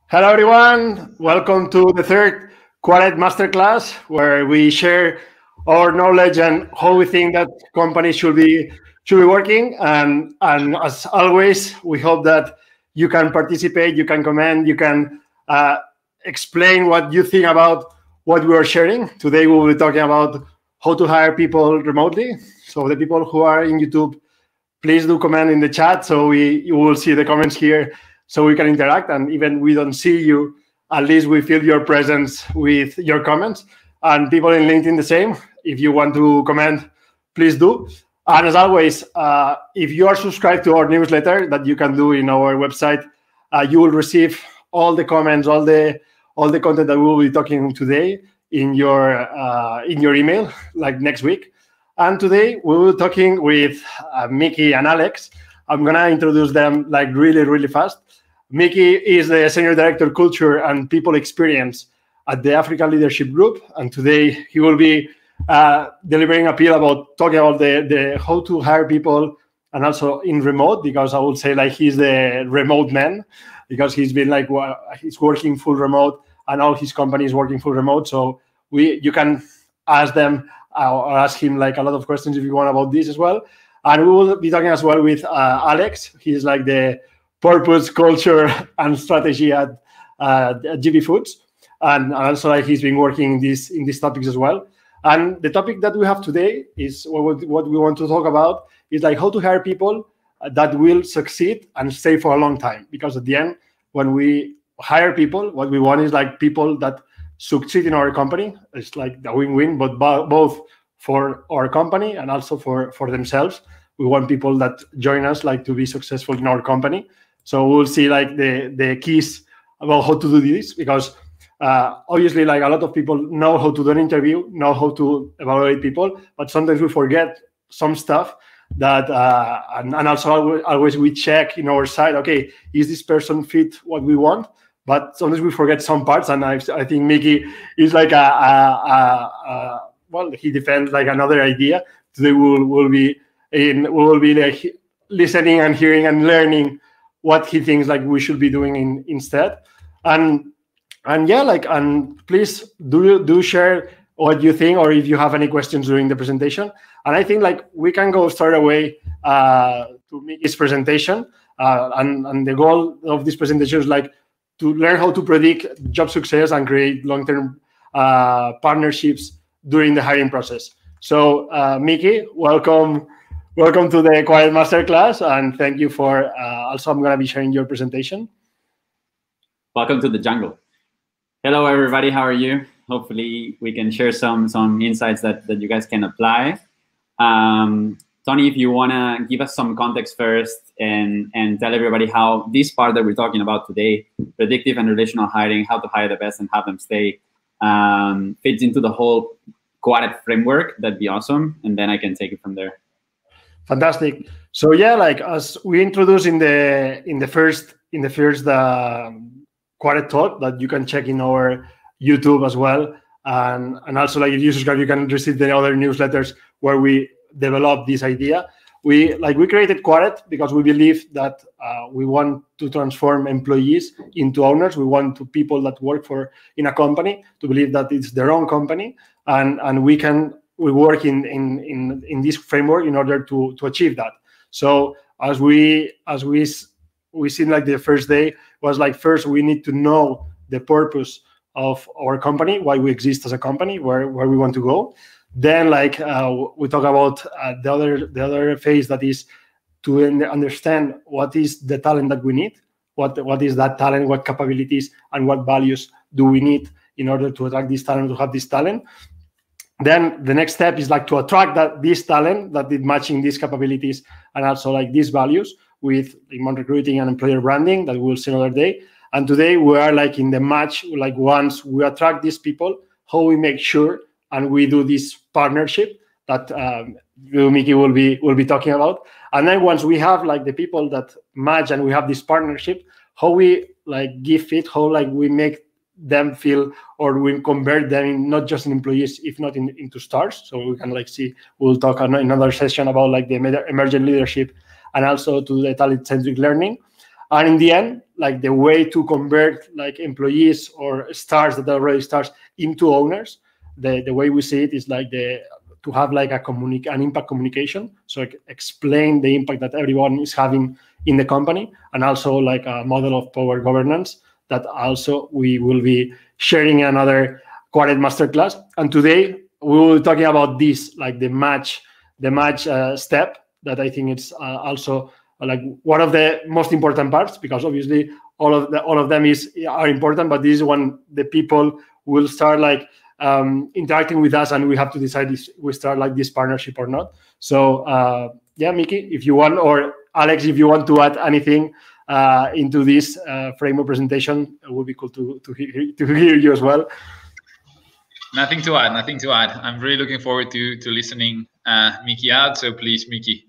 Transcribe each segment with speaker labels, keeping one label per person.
Speaker 1: Hello, everyone. Welcome to the third Quared Masterclass, where we share our knowledge and how we think that companies should be working. And as always, we hope that you can participate, you can comment, you can explain what you think about what we are sharing. Today, we will be talking about how to hire people remotely. So the people who are in YouTube, please do comment in the chat so you will see the comments here so we can interact. And even we don't see you, at least we feel your presence with your comments. And people in LinkedIn the same. If you want to comment, please do. And as always, if you are subscribed to our newsletter that you can do in our website, you will receive all the comments, all the content that we will be talking today in your email, like next week. And today we will be talking with Mickey and Alex. I'm gonna introduce them like really fast. Mickey is the Senior Director Culture and People Experience at the African Leadership Group, and today he will be delivering a piece about talking about the how to hire people, and also in remote, because I would say like he's the remote man, because he's been like he's working full remote and all his company is working full remote. So you can ask them or ask him like a lot of questions if you want about this as well. And we will be talking as well with Alex. He's like the purpose, culture, and strategy at GB Foods, and also like he's been working in these topics as well. And the topic that we have today is what we want to talk about is like how to hire people that will succeed and stay for a long time. Because at the end, when we hire people, what we want is like people that succeed in our company. It's like the win-win, but both for our company and also for themselves. We want people that join us like to be successful in our company. So we'll see like the keys about how to do this, because obviously like a lot of people know how to do an interview, know how to evaluate people, but sometimes we forget some stuff that and also always we check in our side, okay, is this person fit what we want? But sometimes we forget some parts, and I think Mickey is like well, he defends like another idea. Today we will be like listening and hearing and learning what he thinks like we should be doing instead. And yeah, like, and please do share what you think, or if you have any questions during the presentation. And I think like we can go straight away to Mickey's presentation. And the goal of this presentation is like to learn how to predict job success and create long-term partnerships during the hiring process. So Mickey, welcome to the Quared Masterclass, and thank you for also I'm going to be sharing your presentation.
Speaker 2: Welcome to the jungle. Hello, everybody. How are you? Hopefully, we can share some insights that you guys can apply. Tony, if you want to give us some context first and tell everybody how this part that we're talking about today, predictive and relational hiring, how to hire the best and have them stay, fits into the whole Quared framework, that'd be awesome. And then I can take it from there.
Speaker 1: Fantastic. So yeah, like as we introduced in the first Quared talk that you can check in our YouTube as well, and also like if you subscribe, you can receive the other newsletters where we develop this idea. We created Quared because we believe that we want to transform employees into owners. We want people that work in a company to believe that it's their own company, and we work in this framework in order to achieve that. So as we seen like the first day was like, first we need to know the purpose of our company, why we exist as a company, where we want to go. Then like we talk about the other phase, that is to understand what is the talent that we need, what is that talent, what capabilities and what values do we need in order to attract this talent, to have this talent. Then the next step is like to attract this talent that is matching these capabilities and also like these values with demand recruiting and employer branding that we'll see another day. And today we are like in the match, like once we attract these people, how we make sure and we do this partnership that Mickey will be talking about. And then once we have like the people that match and we have this partnership, how we like give it, how like we make them feel, or we convert them in not just in employees, if not into stars. So we can like see, we'll talk in another session about like the emergent leadership and also to the talent-centric learning. And in the end, like the way to convert like employees or stars that are already stars into owners, the way we see it is like to have like an impact communication. So explain the impact that everyone is having in the company, and also like a model of power governance that also we will be sharing in another Quared Masterclass. And today we will be talking about this, like the match step, that I think it's also like one of the most important parts, because obviously all of them are important, but this is when the people will start like interacting with us, and we have to decide if we start like this partnership or not. So yeah, Mickey, if you want, or Alex, if you want to add anything into this framework presentation, it would be cool to hear you as well.
Speaker 3: Nothing to add. I'm really looking forward to listening Mickey out. So please, Mickey,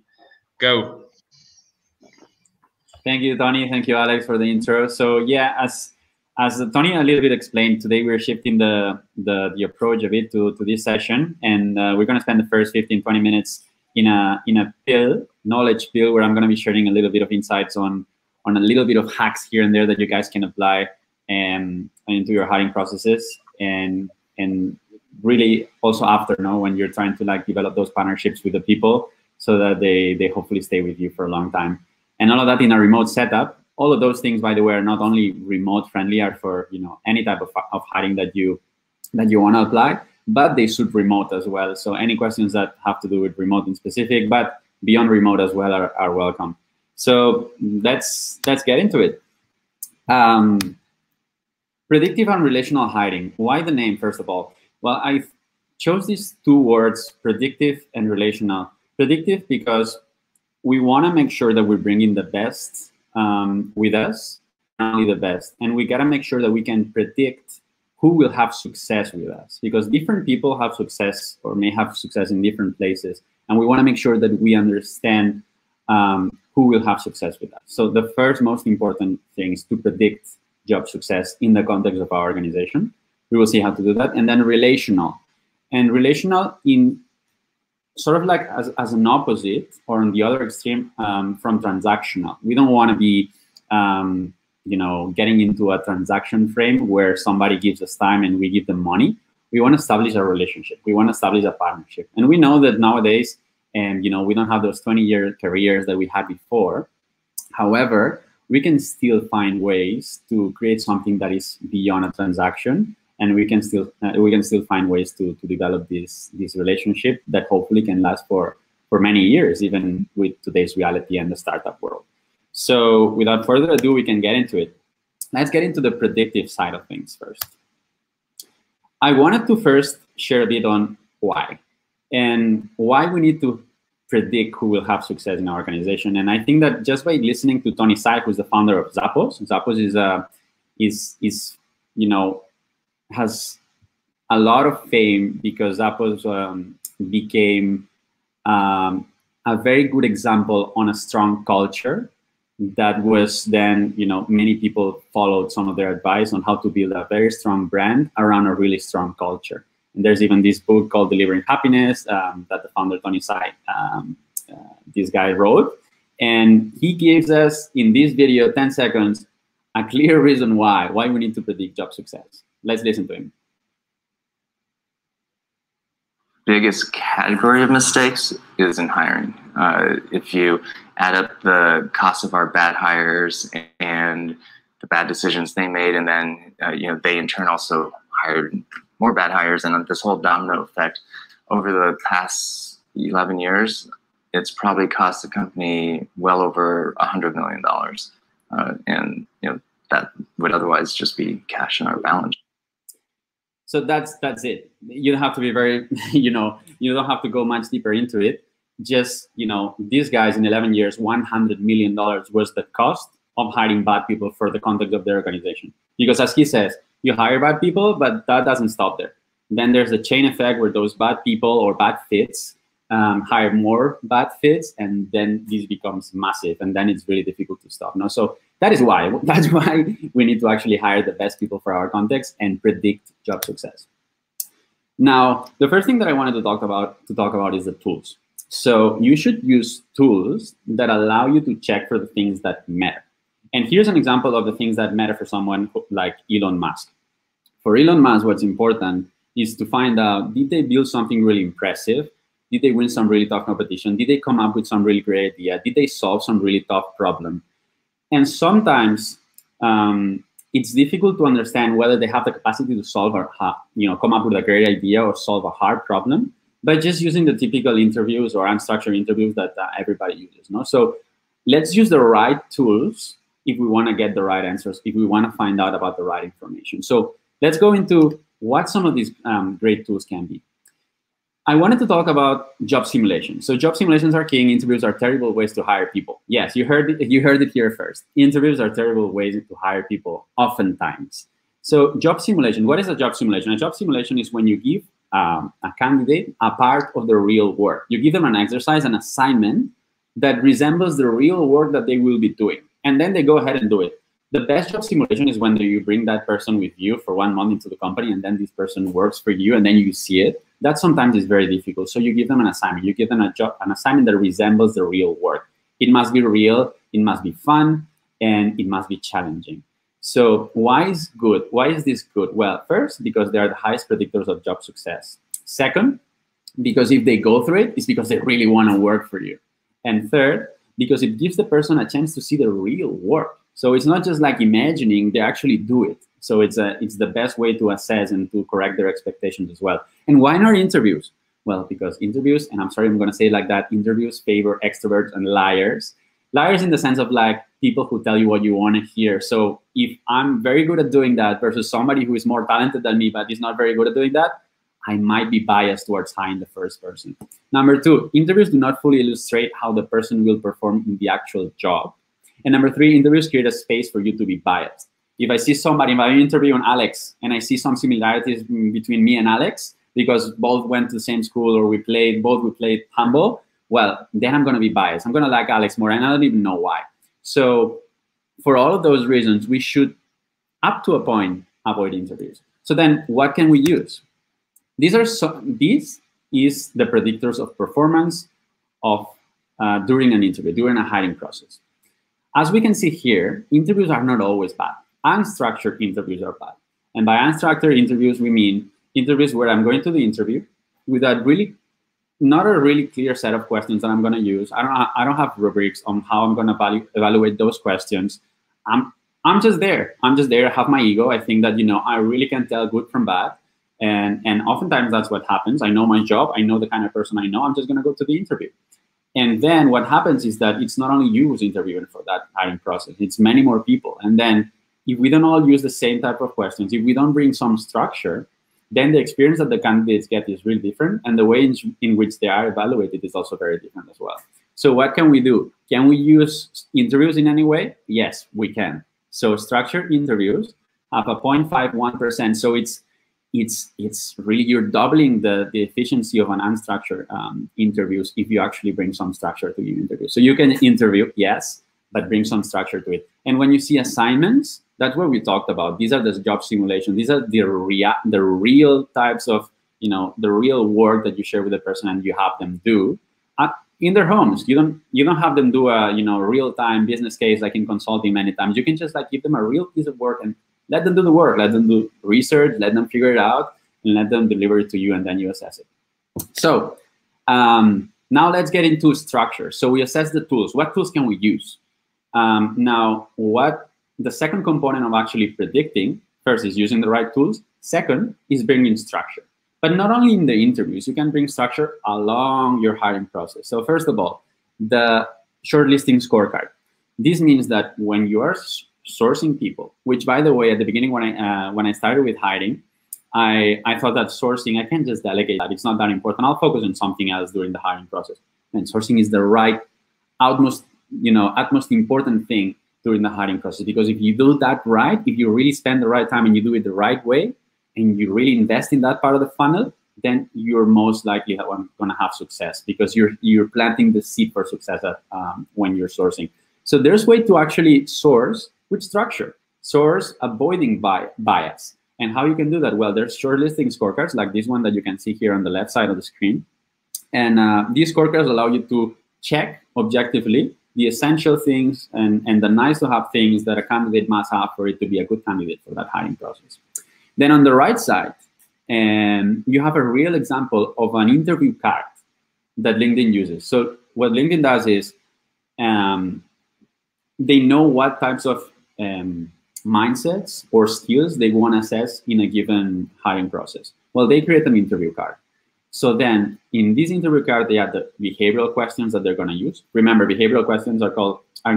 Speaker 3: go.
Speaker 2: Thank you, Tony. Thank you, Alex, for the intro. So yeah, as Tony a little bit explained, today we're shifting the approach a bit to this session, and we're going to spend the first 15-20 minutes in a knowledge pill, where I'm going to be sharing a little bit of insights on a little bit of hacks here and there that you guys can apply into your hiring processes, and really also after, when you're trying to like develop those partnerships with the people, so that they hopefully stay with you for a long time. And all of that in a remote setup. All of those things, by the way, are not only remote friendly, are for any type of hiring that you want to apply, but they suit remote as well. So any questions that have to do with remote in specific, but beyond remote as well, are welcome. So let's get into it. Predictive and relational hiring. Why the name, first of all? Well, I chose these two words, predictive and relational. Predictive because we want to make sure that we're bringing the best with us, not only the best. And we got to make sure that we can predict who will have success with us, because different people have success or may have success in different places. And we want to make sure that we understand who will have success with us. So the first most important thing is to predict job success in the context of our organization. We will see how to do that. And then relational. And relational in sort of like as an opposite, or on the other extreme, from transactional. We don't want to be, getting into a transaction frame where somebody gives us time and we give them money. We want to establish a relationship. We want to establish a partnership. And we know that nowadays, we don't have those 20-year careers that we had before. However, we can still find ways to create something that is beyond a transaction. And we can still find ways to develop this relationship that hopefully can last for many years, even with today's reality and the startup world. So without further ado, we can get into it. Let's get into the predictive side of things first. I wanted to first share a bit on why, and why we need to predict who will have success in our organization. And I think that just by listening to Tony Saik, who's the founder of Zappos, Zappos has a lot of fame because Zappos became a very good example on a strong culture that was then, many people followed some of their advice on how to build a very strong brand around a really strong culture. And there's even this book called Delivering Happiness that the founder, Tony Saik, this guy wrote. And he gives us, in this video, 10 seconds, a clear reason why we need to predict job success. Let's listen to him.
Speaker 4: Biggest category of mistakes is in hiring. If you add up the cost of our bad hires and the bad decisions they made, and then they in turn also hired more bad hires, and this whole domino effect over the past 11 years, it's probably cost the company well over $100 million, and that would otherwise just be cash in our balance.
Speaker 2: So that's it. You don't have to be very, you don't have to go much deeper into it. Just, these guys in 11 years, $100 million was the cost of hiring bad people for the context of their organization. Because as he says, you hire bad people, but that doesn't stop there. Then there's a chain effect where those bad people or bad fits hire more bad fits, and then this becomes massive, and then it's really difficult to stop. So that's why we need to actually hire the best people for our context and predict job success. Now, the first thing that I wanted to talk about is the tools. So you should use tools that allow you to check for the things that matter. And here's an example of the things that matter for someone like Elon Musk. For Elon Musk, what's important is to find out, did they build something really impressive? Did they win some really tough competition? Did they come up with some really great idea? Did they solve some really tough problem? And sometimes it's difficult to understand whether they have the capacity to solve or come up with a great idea or solve a hard problem by just using the typical interviews or unstructured interviews that everybody uses. No? So let's use the right tools if we want to get the right answers, if we want to find out about the right information. So let's go into what some of these great tools can be. I wanted to talk about job simulations. So job simulations are king. Interviews are terrible ways to hire people. Yes, you heard it here first. Interviews are terrible ways to hire people, oftentimes. So job simulation, what is a job simulation? A job simulation is when you give a candidate a part of the real work. You give them an exercise, an assignment that resembles the real work that they will be doing. And then they go ahead and do it. The best job simulation is when you bring that person with you for 1 month into the company, and then this person works for you, and then you see it. That sometimes is very difficult. So you give them an assignment. You give them an assignment that resembles the real work. It must be real, it must be fun, and it must be challenging. So why is good? Why is this good? Well, first, because they are the highest predictors of job success. Second, because if they go through it, it's because they really want to work for you. And third, because it gives the person a chance to see the real work. So it's not just like imagining, they actually do it. So it's the best way to assess and to correct their expectations as well. And why not interviews? Well, because interviews, and I'm sorry I'm going to say it like that, interviews favor extroverts and liars. Liars in the sense of like people who tell you what you want to hear. So if I'm very good at doing that versus somebody who is more talented than me but is not very good at doing that, I might be biased towards hiring the first person. Number two, interviews do not fully illustrate how the person will perform in the actual job. And number three, interviews create a space for you to be biased. If I see somebody, if I'm interviewing Alex and I see some similarities between me and Alex because both went to the same school or we played handball, well, then I'm going to be biased. I'm going to like Alex more, and I don't even know why. So for all of those reasons, we should, up to a point, avoid interviews. So then what can we use? This is the predictors of performance of during an interview, during a hiring process. As we can see here, interviews are not always bad. Unstructured interviews are bad. And by unstructured interviews, we mean interviews where I'm going to the interview with not a really clear set of questions that I'm going to use. I don't have rubrics on how I'm going to evaluate those questions. I'm just there. I'm just there. I have my ego. I think that, I really can tell good from bad. And oftentimes that's what happens. I know my job. I know the kind of person I know. I'm just going to go to the interview. And then what happens is that it's not only you who's interviewing for that hiring process. It's many more people. And then if we don't all use the same type of questions, if we don't bring some structure, then the experience that the candidates get is really different. And the way in which they are evaluated is also very different as well. So what can we do? Can we use interviews in any way? Yes, we can. So structured interviews have a 0.51%. So it's really, you're doubling the efficiency of an unstructured interviews if you actually bring some structure to your interview. So you can interview, yes, but bring some structure to it. And when you see assignments, that's what we talked about. These are the job simulations. These are the real types of, the real work that you share with the person and you have them do in their homes. You don't have them do a, real-time business case like in consulting many times. You can just like give them a real piece of work and let them do the work. Let them do research. Let them figure it out and let them deliver it to you, and then you assess it. So now let's get into structure. So we assess the tools. What tools can we use? Now, the second component of actually predicting, first is using the right tools. Second is bringing structure. But not only in the interviews, you can bring structure along your hiring process. So first of all, the shortlisting scorecard. This means that when you are sourcing people, which by the way, at the beginning when I started with hiring, I thought that sourcing, I can't just delegate that. It's not that important. I'll focus on something else during the hiring process. And sourcing is the right, utmost important thing during the hiring process, because if you do that right, if you really spend the right time and you do it the right way, and you really invest in that part of the funnel, then you're most likely going to have success, because you're planting the seed for success when you're sourcing. So there's a way to actually source with structure, source avoiding bias. And how you can do that? Well, there's shortlisting scorecards like this one that you can see here on the left side of the screen. And these scorecards allow you to check objectively the essential things and the nice to have things that a candidate must have for it to be a good candidate for that hiring process. Then on the right side, you have a real example of an interview card that LinkedIn uses. So what LinkedIn does is they know what types of mindsets or skills they want to assess in a given hiring process. Well, they create an interview card. So then in this interview card, they add the behavioral questions that they're going to use. Remember, behavioral questions are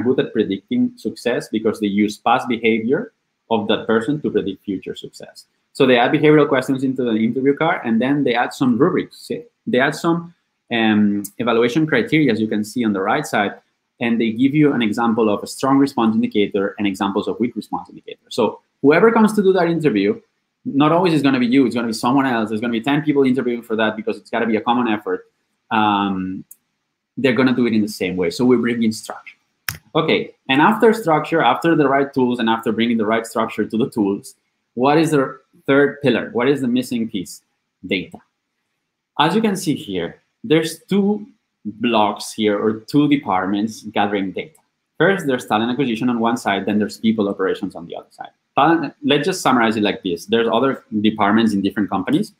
Speaker 2: good at predicting success because they use past behavior of that person to predict future success. So they add behavioral questions into the interview card, and then they add some rubrics. They add some evaluation criteria, as you can see on the right side, and they give you an example of a strong response indicator and examples of weak response indicator. So whoever comes to do that interview, not always is going to be you, it's going to be someone else. There's going to be 10 people interviewing for that because it's got to be a common effort. They're going to do it in the same way. So we bring in structure. Okay, and after structure, after the right tools, and after bringing the right structure to the tools, what is the third pillar? What is the missing piece? Data. As you can see here, there's two blocks here, or two departments gathering data. First, there's talent acquisition on one side, then there's people operations on the other side. Talent, let's just summarize it like this. There's other departments in different companies.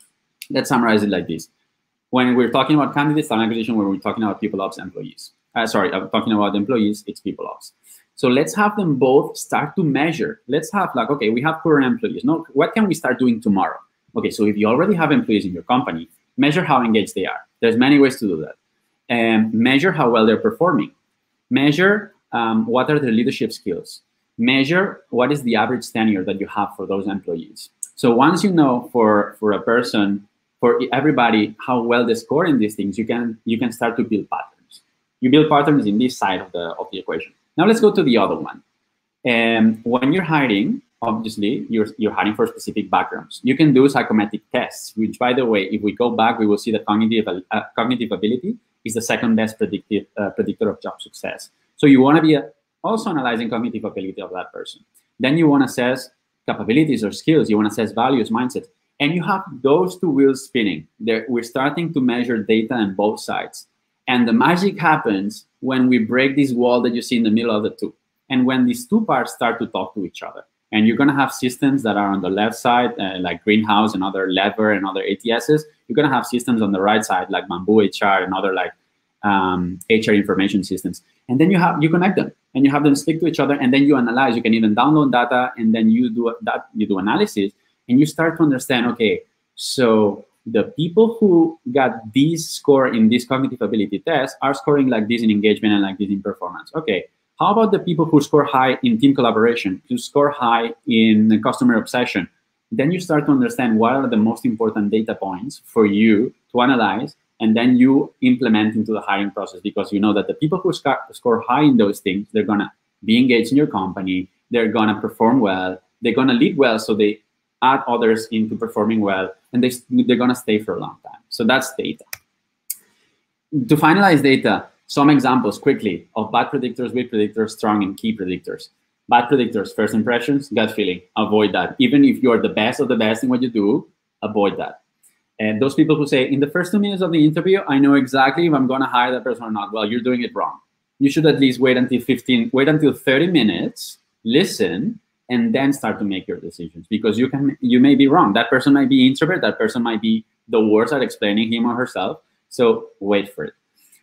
Speaker 2: Let's summarize it like this. When we're talking about candidates, talent acquisition, when we're talking about people ops, employees. Sorry, I'm talking about employees, it's people ops. So let's have them both start to measure. Let's have like, okay, we have current employees. No, what can we start doing tomorrow? Okay, so if you already have employees in your company, measure how engaged they are. There's many ways to do that. And measure how well they're performing. Measure what are their leadership skills. Measure what is the average tenure that you have for those employees. So once you know for a person, for everybody, how well they score in these things, you can start to build patterns. You build patterns in this side of the equation. Now let's go to the other one. When you're hiring, obviously, you're hiring for specific backgrounds. You can do psychometric tests, which, by the way, if we go back, we will see that cognitive ability is the second best predictor of job success. So you want to be also analyzing cognitive ability of that person. Then you want to assess capabilities or skills. You want to assess values, mindsets. And you have those two wheels spinning. We're starting to measure data on both sides. And the magic happens when we break this wall that you see in the middle of the two. And when these two parts start to talk to each other. And you're going to have systems that are on the left side, like Greenhouse and other Lever and other ATSs. You're going to have systems on the right side, like Bamboo HR and other like HR information systems. And then you connect them and you have them speak to each other, and then you analyze. You can even download data, and then you do analysis, and you start to understand, okay, so the people who got this score in this cognitive ability test are scoring like this in engagement and like this in performance. Okay, how about the people who score high in team collaboration, who score high in customer obsession? Then you start to understand what are the most important data points for you to analyze, and then you implement into the hiring process, because you know that the people who score high in those things, they're going to be engaged in your company, they're going to perform well, they're going to lead well, so they add others into performing well, and they're going to stay for a long time. So that's data. To finalize data, some examples quickly of bad predictors, weak predictors, strong and key predictors. Bad predictors, first impressions, gut feeling, avoid that. Even if you're the best of the best in what you do, avoid that. And those people who say, in the first 2 minutes of the interview, I know exactly if I'm going to hire that person or not. Well, you're doing it wrong. You should at least wait until 30 minutes, listen, and then start to make your decisions, because you may be wrong. That person might be introvert. That person might be the worst at explaining him or herself. So wait for it.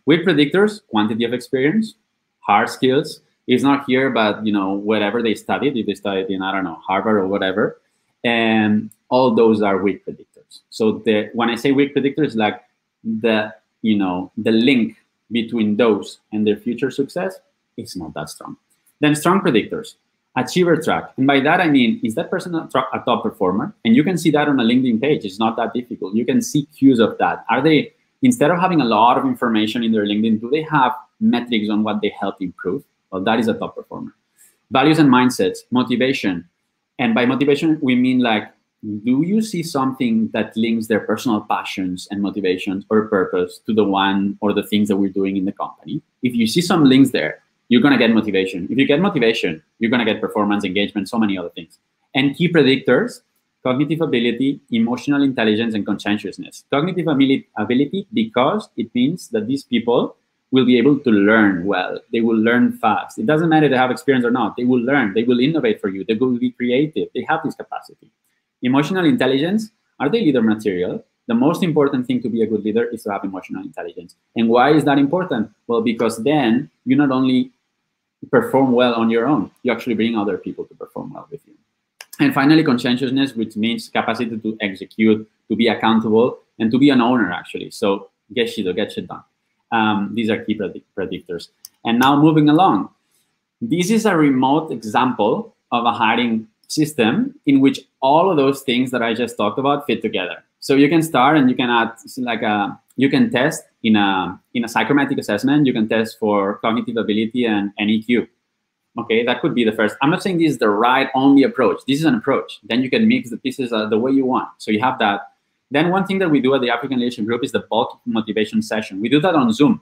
Speaker 2: With predictors, quantity of experience, hard skills is not here, but whatever they studied, if they studied in, I don't know, Harvard or whatever, and all those are weak predictors. So when I say weak predictors, like the link between those and their future success is not that strong. Then strong predictors, achiever track. And by that, I mean, is that person a top performer? And you can see that on a LinkedIn page. It's not that difficult. You can see cues of that. Are they, instead of having a lot of information in their LinkedIn, do they have metrics on what they help improve? Well, that is a top performer. Values and mindsets, motivation. And by motivation, we mean like, do you see something that links their personal passions and motivations or purpose to the one or the things that we're doing in the company? If you see some links there, you're going to get motivation. If you get motivation, you're going to get performance, engagement, so many other things. And key predictors, cognitive ability, emotional intelligence, and conscientiousness. Cognitive ability because it means that these people will be able to learn well. They will learn fast. It doesn't matter if they have experience or not. They will learn. They will innovate for you. They will be creative. They have this capacity. Emotional intelligence, are they leader material? The most important thing to be a good leader is to have emotional intelligence. And why is that important? Well, because then you not only perform well on your own, you actually bring other people to perform well with you. And finally, conscientiousness, which means capacity to execute, to be accountable, and to be an owner, actually. So get shit done. These are key predictors. And now moving along. This is a remote example of a hiring system in which all of those things that I just talked about fit together. So you can start and you can add you can test in a psychometric assessment. You can test for cognitive ability and EQ. Okay, that could be the first. I'm not saying this is the right only approach. This is an approach. Then you can mix the pieces the way you want. So you have that. Then one thing that we do at the African Leadership Group is the bulk motivation session. We do that on Zoom.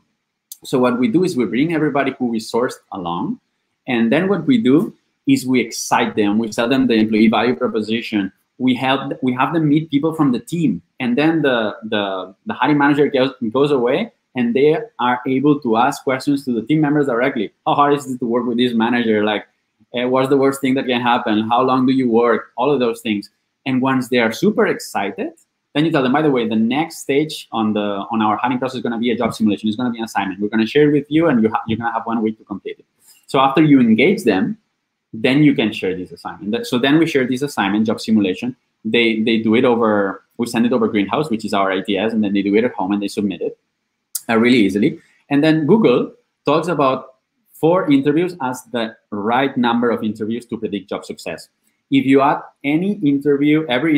Speaker 2: So what we do is we bring everybody who we sourced along. And then what we do is we excite them. We sell them the employee value proposition. We have them meet people from the team. And then the hiring manager goes away, and they are able to ask questions to the team members directly. How hard is it to work with this manager? Like, what's the worst thing that can happen? How long do you work? All of those things. And once they are super excited, then you tell them, by the way, the next stage on our hiring process is going to be a job simulation. It's going to be an assignment. We're going to share it with you, and you're going to have 1 week to complete it. So after you engage them, then you can share this assignment. So then we share this assignment, job simulation. They do it over, we send it over Greenhouse, which is our ATS, and then they do it at home and they submit it really easily. And then Google talks about 4 interviews as the right number of interviews to predict job success. If you add every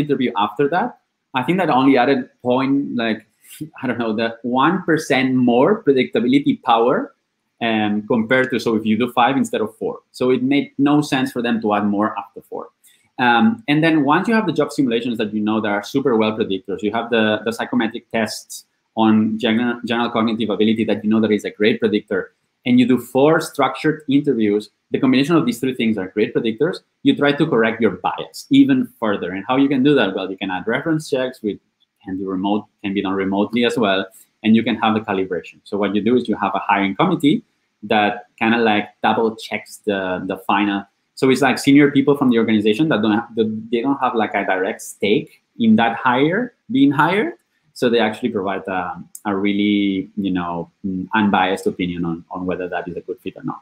Speaker 2: interview after that, I think that only added the 1% more predictability power compared to, so if you do 5 instead of 4. So it made no sense for them to add more after 4. And then once you have the job simulations that you know that are super well predictors, you have the psychometric tests on general cognitive ability that you know that is a great predictor, and you do 4 structured interviews, the combination of these 3 things are great predictors. You try to correct your bias even further. And how you can do that? Well, you can add reference checks, which can be done remotely as well, and you can have the calibration. So what you do is you have a hiring committee that kind of like double checks the final. So it's like senior people from the organization that they don't have like a direct stake in that hire being hired. So they actually provide a really unbiased opinion on whether that is a good fit or not.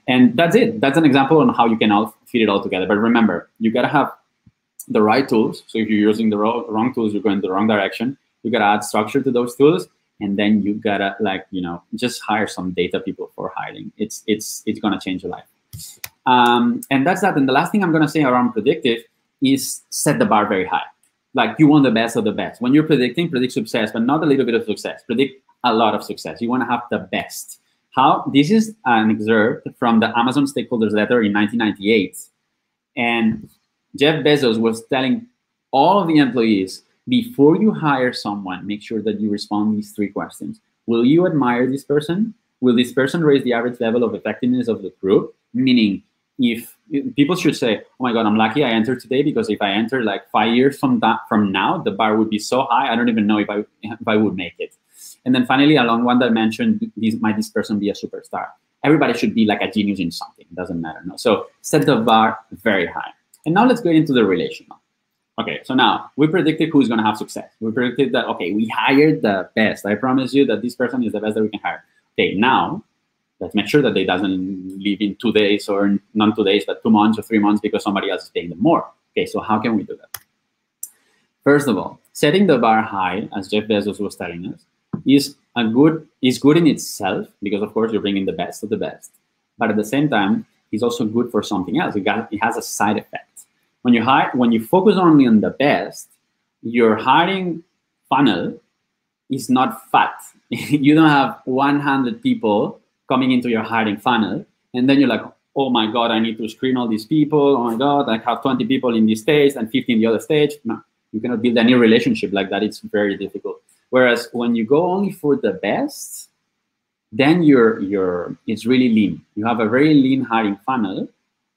Speaker 2: And that's it. That's an example on how you can all fit it all together. But remember, you gotta have the right tools. So if you're using the wrong tools, you're going the wrong direction. You gotta add structure to those tools, and then you gotta just hire some data people for hiring. It's gonna change your life. And that's that. And the last thing I'm gonna say around predictive is set the bar very high. Like, you want the best of the best. When you're predicting, predict success, but not a little bit of success. Predict a lot of success. You want to have the best. This is an excerpt from the Amazon Stakeholders Letter in 1998. And Jeff Bezos was telling all of the employees, before you hire someone, make sure that you respond these 3 questions. Will you admire this person? Will this person raise the average level of effectiveness of the group? Meaning, if people should say, oh my God, I'm lucky I entered today, because if I enter like 5 years from now, the bar would be so high, I don't even know if I would make it. And then finally, along one dimension, might this person be a superstar? Everybody should be like a genius in something. It doesn't matter. No? So set the bar very high. And now let's get into the relational. Okay, so now we predicted who's going to have success. We predicted that, okay, we hired the best. I promise you that this person is the best that we can hire. Okay, now let's make sure that they doesn't leave in 2 days, or not 2 days, but 2 months or 3 months because somebody else is paying them more. Okay, so how can we do that? First of all, setting the bar high, as Jeff Bezos was telling us, is good in itself, because of course you're bringing the best of the best. But at the same time, it's also good for something else. It has a side effect. When you focus only on the best, your hiring funnel is not fat. You don't have 100 people coming into your hiring funnel, and then you're like, oh my God, I need to screen all these people. Oh my God, I have 20 people in this stage and 50 in the other stage. No, you cannot build any relationship like that. It's very difficult. Whereas when you go only for the best, then it's really lean. You have a very lean hiring funnel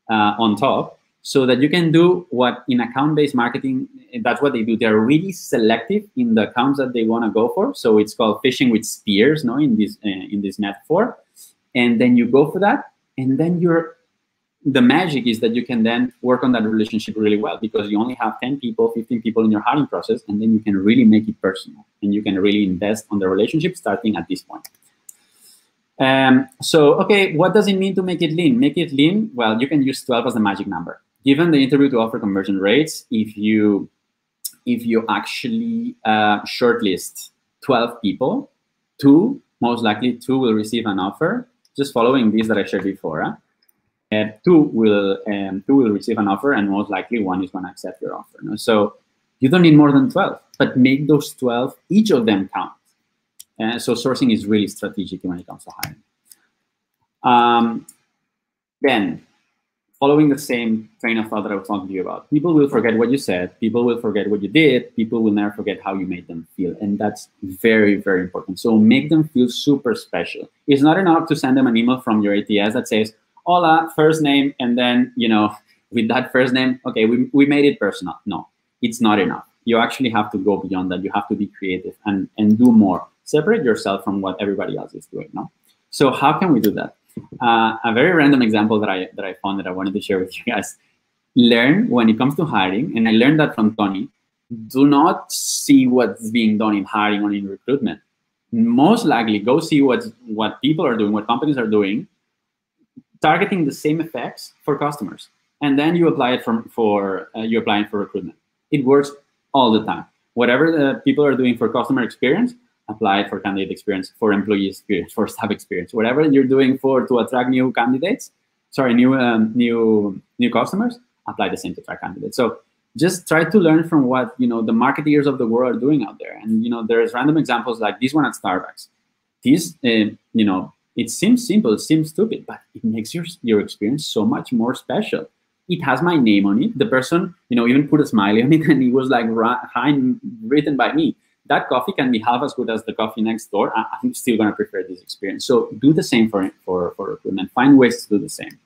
Speaker 2: on top, so that you can do what in account-based marketing that's what they do. They're really selective in the accounts that they want to go for. So it's called fishing with spears, no, in this metaphor. And then you go for that, and then the magic is that you can then work on that relationship really well, because you only have 10 people, 15 people in your hiring process, and then you can really make it personal, and you can really invest on the relationship starting at this point. So, okay, what does it mean to make it lean? Make it lean, well, you can use 12 as the magic number. Given the interview to offer conversion rates, if you actually shortlist 12 people, most likely two will receive an offer, just following this that I shared before. Two will receive an offer, and most likely one is going to accept your offer. No? So you don't need more than 12, but make those 12, each of them count. So sourcing is really strategic when it comes to hiring. Then, following the same train of thought that I was talking to you about, people will forget what you said, people will forget what you did, people will never forget how you made them feel. And that's very, very important. So make them feel super special. It's not enough to send them an email from your ATS that says, hola, first name, and then, with that first name, okay, we made it personal. No, it's not enough. You actually have to go beyond that. You have to be creative and do more. Separate yourself from what everybody else is doing. No? So how can we do that? A very random example that I found that I wanted to share with you guys. Learn when it comes to hiring, and I learned that from Tony, do not see what's being done in hiring or in recruitment. Most likely go see what people are doing, what companies are doing, targeting the same effects for customers, and then you apply it for recruitment. It works all the time. Whatever the people are doing for customer experience, apply it for candidate experience, for employee experience, for staff experience. Whatever you're doing to attract new candidates, new customers, apply the same to attract candidates. So just try to learn from what the marketeers of the world are doing out there. And there's random examples like this one at Starbucks. This it seems simple, it seems stupid, but it makes your experience so much more special. It has my name on it. The person, even put a smiley on it, and it was like written by me. That coffee can be half as good as the coffee next door. I'm still going to prefer this experience. So do the same for recruitment. Find ways to do the same.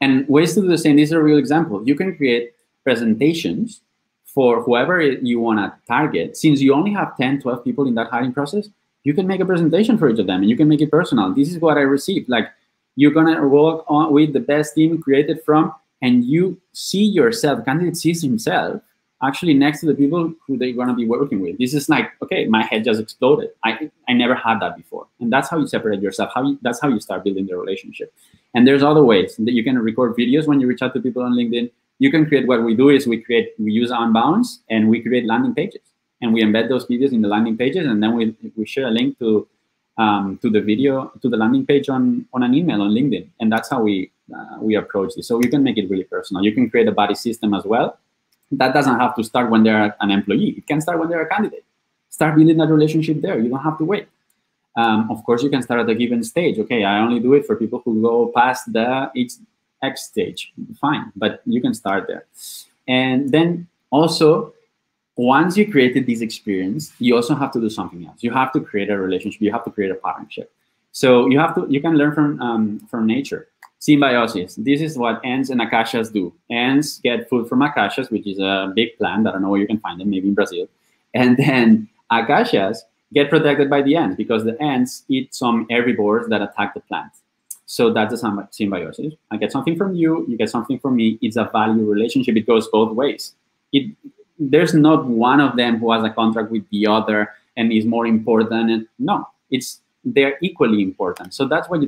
Speaker 2: And ways to do the same, this is a real example. You can create presentations for whoever you want to target. Since you only have 10, 12 people in that hiring process, you can make a presentation for each of them, and you can make it personal. This is what I received. Like, you're going to work on with the best team created from, and you see yourself, the candidate sees himself actually next to the people who they're going to be working with. This is like, okay, my head just exploded. I never had that before. And that's how you separate yourself. That's how you start building the relationship. And there's other ways that you can record videos when you reach out to people on LinkedIn. You can create, what we do is we use Unbounce, and we create landing pages, and we embed those videos in the landing pages, and then we share a link to the video, to the landing page on an email on LinkedIn. And that's how we approach this. So you can make it really personal. You can create a buddy system as well. That doesn't have to start when they're an employee. It can start when they're a candidate. Start building that relationship there. You don't have to wait. Of course, you can start at a given stage. Okay, I only do it for people who go past the X stage. Fine, but you can start there. And then also, once you created this experience, you also have to do something else. You have to create a relationship. You have to create a partnership. So you can learn from nature. Symbiosis. This is what ants and acacias do. Ants get food from acacias, which is a big plant. I don't know where you can find them, maybe in Brazil. And then acacias get protected by the ants, because the ants eat some herbivores that attack the plant. So that's a symbiosis. I get something from you, you get something from me. It's a value relationship. It goes both ways. There's not one of them who has a contract with the other and is more important. And no, they're equally important. So that's what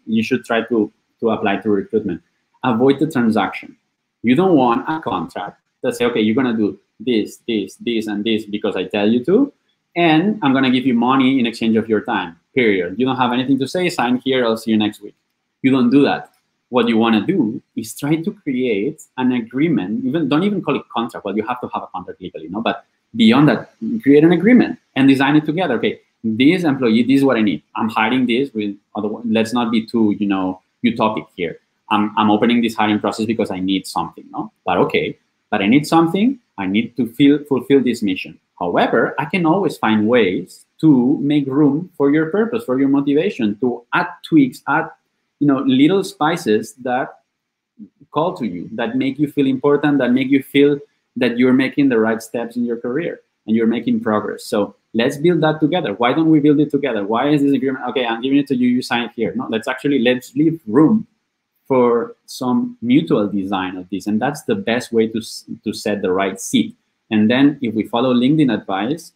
Speaker 2: you should try to apply to recruitment. Avoid the transaction. You don't want a contract that say, okay, you're going to do this, this, this, and this because I tell you to, and I'm going to give you money in exchange of your time, period. You don't have anything to say, sign here, I'll see you next week. You don't do that. What you want to do is try to create an agreement. Don't even call it contract. Well, you have to have a contract legally, but beyond that, create an agreement and design it together. Okay, this employee, this is what I need. I'm hiring this. Let's not be too, utopic here. I'm opening this hiring process because I need something, but I need something. I need to fulfill this mission. However, I can always find ways to make room for your purpose, for your motivation, to add tweaks, add little spices that call to you, that make you feel important, that make you feel that you're making the right steps in your career and you're making progress. So let's build that together. Why don't we build it together? Why is this agreement? Okay, I'm giving it to you, you sign it here. No, let's leave room for some mutual design of this. And that's the best way to set the right seat. And then if we follow LinkedIn advice,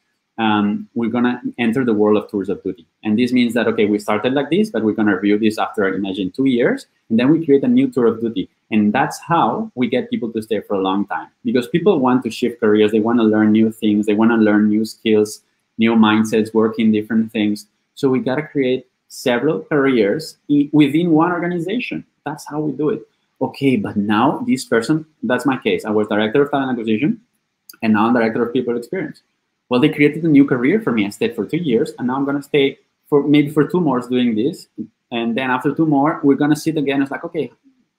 Speaker 2: we're gonna enter the world of tours of duty. And this means that, okay, we started like this, but we're gonna review this after, imagine, 2 years, and then we create a new tour of duty. And that's how we get people to stay for a long time. Because people want to shift careers, they wanna learn new things, they wanna learn new skills, new mindsets, work in different things. So we gotta create several careers within one organization. That's how we do it. Okay, but now this person, that's my case. I was director of talent acquisition, and now I'm director of people experience. Well, they created a new career for me. I stayed for 2 years, and now I'm gonna stay for maybe for 2 more doing this. And then after 2 more, we're gonna sit again. It's like, okay,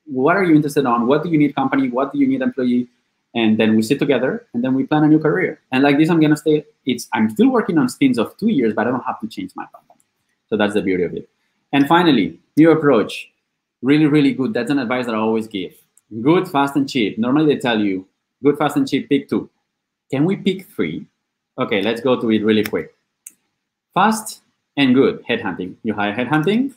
Speaker 2: what are you interested on? What do you need company? What do you need employee? And then we sit together, and then we plan a new career. And like this, I'm gonna stay. I'm still working on stints of 2 years, but I don't have to change my company. So that's the beauty of it. And finally, new approach. Really, really good. That's an advice that I always give. Good, fast, and cheap. Normally they tell you, good, fast, and cheap, pick 2. Can we pick 3? Okay, let's go to it really quick. Fast and good, headhunting. You hire a headhunting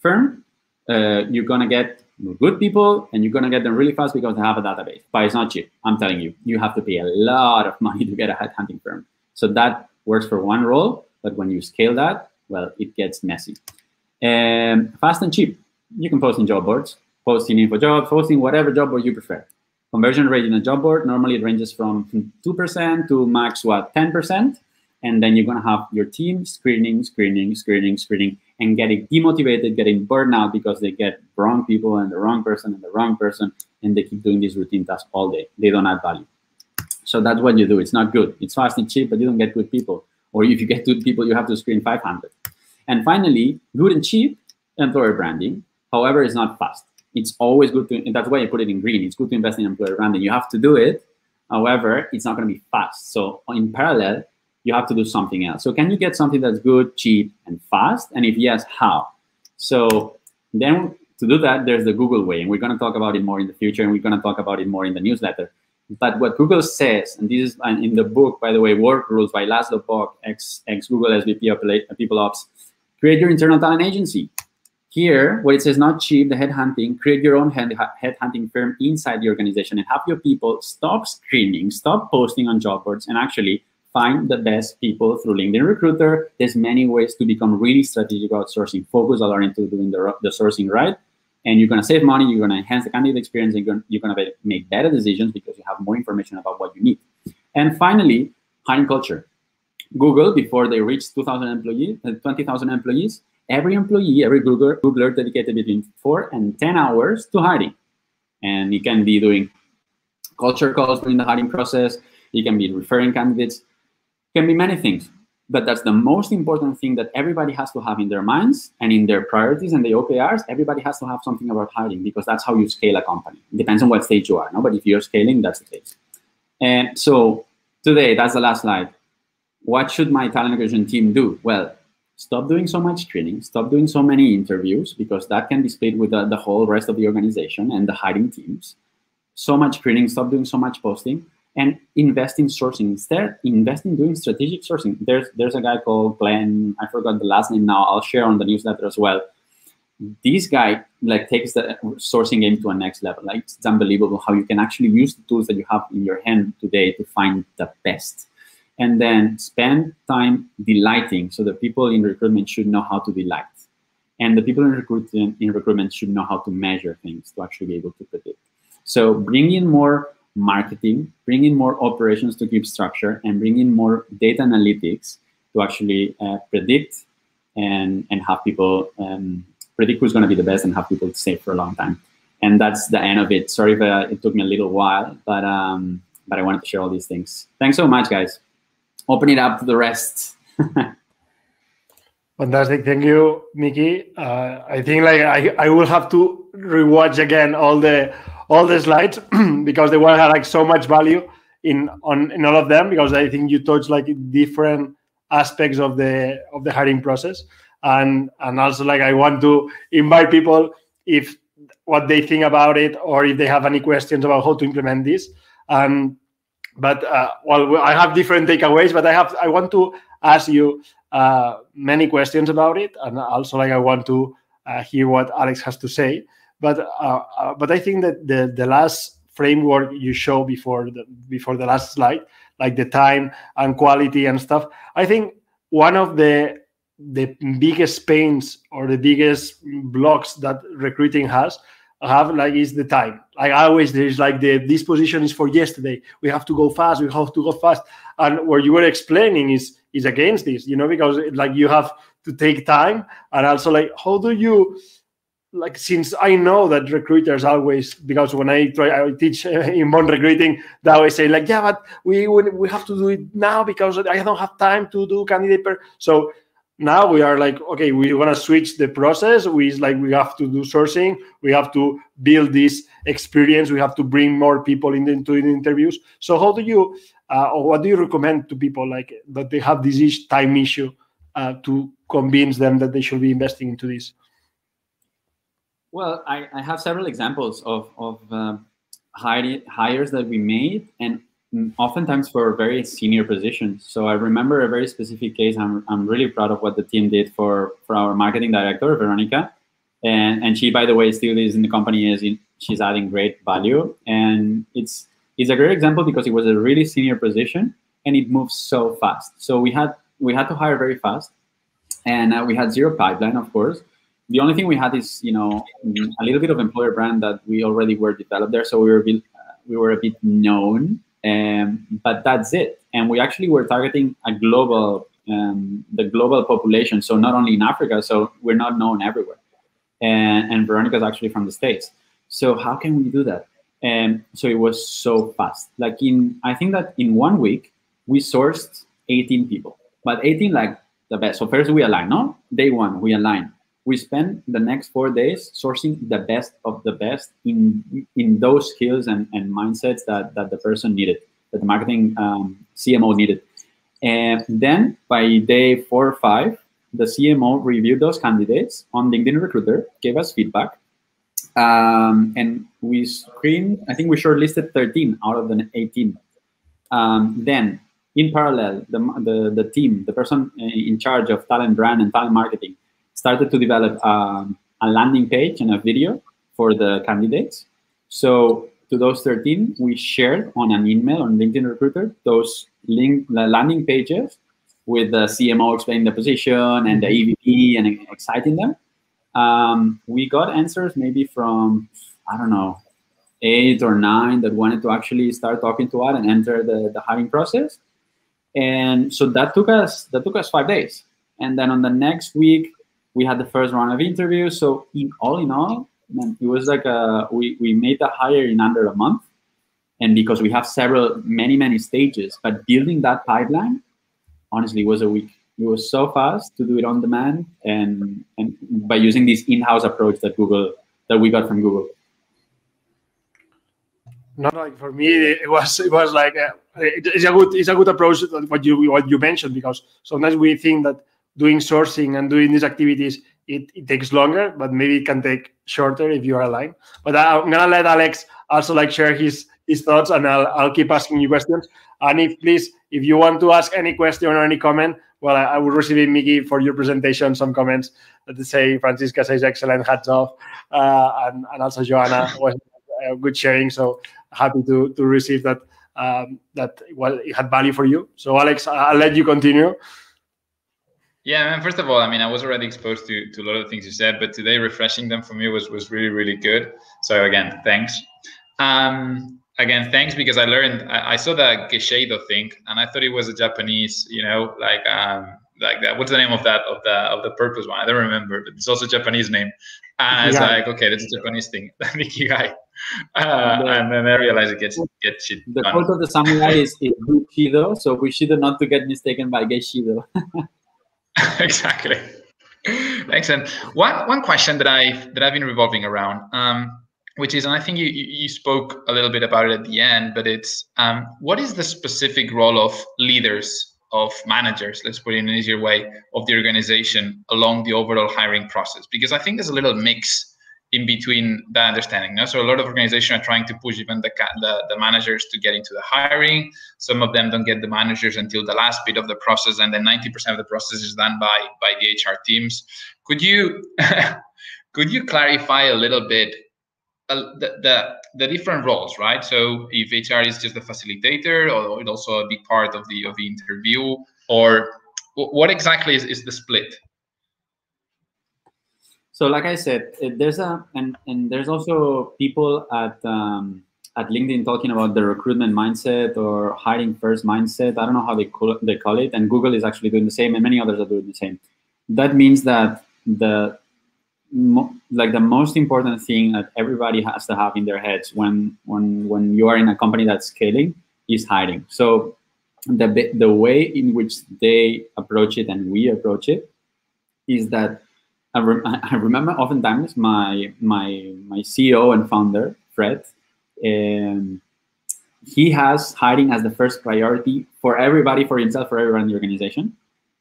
Speaker 2: firm, you're gonna get good people, and you're gonna get them really fast because they have a database. But it's not cheap, I'm telling you. You have to pay a lot of money to get a headhunting firm. So that works for one role, but when you scale that, well, it gets messy. Fast and cheap. You can post in job boards, posting info jobs, posting whatever job board you prefer. Conversion rate in a job board, normally it ranges from 2% to max, 10%. And then you're going to have your team screening, and getting demotivated, getting burned out because they get wrong people and the wrong person, and they keep doing this routine task all day. They don't add value. So that's what you do. It's not good. It's fast and cheap, but you don't get good people. Or if you get good people, you have to screen 500. And finally, good and cheap employer branding. However, it's not fast. It's always good to, and that's why you put it in green. It's good to invest in employer branding. You have to do it. However, it's not going to be fast. So in parallel, you have to do something else. So can you get something that's good, cheap, and fast? And if yes, how? So then to do that, there's the Google way. And we're going to talk about it more in the future. And we're going to talk about it more in the newsletter. But what Google says, and this is in the book, by the way, Work Rules by Laszlo Bock, ex-Google SVP of People Ops, create your internal talent agency. Here, where it says not cheap, the headhunting, create your own headhunting firm inside the organization and have your people stop screening, stop posting on job boards, and actually find the best people through LinkedIn Recruiter. There's many ways to become really strategic about sourcing. Focus a lot into doing the sourcing right, and you're going to save money, you're going to enhance the candidate experience, and you're going to make better decisions because you have more information about what you need. And finally, hiring culture. Google, before they reached 20,000 employees, every employee, every Googler dedicated between 4 and 10 hours to hiring. And you can be doing culture calls during the hiring process. You can be referring candidates. It can be many things. But that's the most important thing that everybody has to have in their minds and in their priorities and the OKRs. Everybody has to have something about hiring because that's how you scale a company. It depends on what stage you are. No? But if you're scaling, that's the case. And so today, that's the last slide. What should my talent acquisition team do? Well, stop doing so much screening, stop doing so many interviews, because that can be split with the whole rest of the organization and the hiring teams. So much screening, stop doing so much posting, and invest in sourcing. Instead, invest in doing strategic sourcing. There's a guy called Glenn, I forgot the last name now, I'll share on the newsletter as well. This guy takes the sourcing game to a next level. It's unbelievable how you can actually use the tools that you have in your hand today to find the best. And then spend time delighting. So the people in recruitment should know how to delight. And the people in recruitment should know how to measure things to actually be able to predict. So bring in more marketing, bring in more operations to keep structure, and bring in more data analytics to actually predict and have people predict who's going to be the best and have people stay for a long time. And that's the end of it. Sorry if it took me a little while, but I wanted to share all these things. Thanks so much, guys. Open it up to the rest.
Speaker 1: Fantastic, thank you, Mickey. I think I will have to rewatch again all the slides because they will have so much value in all of them, because I think you touch different aspects of the hiring process, and also I want to invite people if what they think about it or if they have any questions about how to implement this. And But well, I have different takeaways, but I want to ask you many questions about it, and also like I want to hear what Alex has to say. But I think that the last framework you show before the last slide, like the time and quality and stuff, I think one of the biggest pains or the biggest blocks that recruiting have like is the time. Like always there's like this position is for yesterday, we have to go fast, and what you were explaining is against this, because like you have to take time. And also like how do you, like, since I know that recruiters always, because when I teach inbound recruiting, they always say like, yeah, but we have to do it now because I don't have time to do candidate so now we are like, okay, we want to switch the process. We have to do sourcing. We have to build this experience. We have to bring more people into the interviews. So how do you, or what do you recommend to people like that they have this time issue to convince them that they should be investing into this?
Speaker 2: Well, I have several examples of hires that we made, and oftentimes for very senior positions. So I remember a very specific case. I'm really proud of what the team did for our marketing director, Veronica. And she, by the way, still is in the company. She's adding great value. And it's a great example because it was a really senior position and it moves so fast. So we had to hire very fast, and we had zero pipeline, of course. The only thing we had is, a little bit of employer brand that we already were developed there. So we were a bit known. But that's it. And we actually were targeting a global, the global population. So not only in Africa, so we're not known everywhere. And Veronica's actually from the States. So how can we do that? And so it was so fast. Like I think that in 1 week, we sourced 18 people, but 18 like the best. So first we align, no? Day one, we align. We spend the next 4 days sourcing the best of the best in those skills and mindsets that the person needed, that the marketing CMO needed. And then by day 4 or 5, the CMO reviewed those candidates on LinkedIn Recruiter, gave us feedback, and we screened, I think we shortlisted 13 out of the 18. Then in parallel, the team, the person in charge of talent brand and talent marketing, started to develop a landing page and a video for the candidates. So to those 13, we shared on an email on LinkedIn Recruiter those landing pages with the CMO explaining the position and the EVP and exciting them. We got answers maybe from, I don't know, 8 or 9 that wanted to actually start talking to us and enter the hiring process. And so that took us 5 days. And then on the next week, we had the first round of interviews. So in all, man, it was like we made the hire in under a month. And because we have many stages, but building that pipeline, honestly, was a week. It was so fast to do it on demand and by using this in-house approach that we got from Google.
Speaker 1: Not like for me, it was like it's a good approach what you mentioned, because sometimes we think that doing sourcing and doing these activities it takes longer, but maybe it can take shorter if you are aligned. But I'm gonna let Alex also like share his thoughts, and I'll keep asking you questions. And if you want to ask any question or any comment, well, I will receive it, Mickey, for your presentation, some comments that say Francisca says excellent, hats off, and also Joanna was good sharing. So happy to receive that. It had value for you. So Alex, I'll let you continue.
Speaker 3: Yeah, and first of all, I mean, I was already exposed to a lot of the things you said, but today refreshing them for me was really, really good. So again, thanks. Again, thanks, because I learned, I saw the Geseido thing, and I thought it was a Japanese, like that. What's the name of the purpose one? I don't remember, but it's also a Japanese name. And it's like, okay, that's a Japanese thing, Ikigai. And then I realized it gets shit
Speaker 2: the
Speaker 3: done.
Speaker 2: quote of the samurai is Bushido, so Bushido not to get mistaken by Geshido.
Speaker 3: Exactly. Excellent. One question that I've been revolving around, which is, and I think you spoke a little bit about it at the end, but it's what is the specific role of leaders, of managers, let's put it in an easier way, of the organization along the overall hiring process? Because I think there's a little mix in between that understanding. No? So a lot of organizations are trying to push even the managers to get into the hiring. Some of them don't get the managers until the last bit of the process, and then 90% of the process is done by the HR teams. Could you could you clarify a little bit the different roles, right? So if HR is just a facilitator, or it's also a big part of the interview, or what exactly is the split?
Speaker 2: So, like I said, there's there's also people at LinkedIn talking about the recruitment mindset or hiring first mindset. I don't know how they call it, and Google is actually doing the same, and many others are doing the same. That means that the most important thing that everybody has to have in their heads when you are in a company that's scaling is hiring. So the way in which they approach it and we approach it is that I remember oftentimes my CEO and founder, Fred, he has hiring as the first priority for everybody, for himself, for everyone in the organization.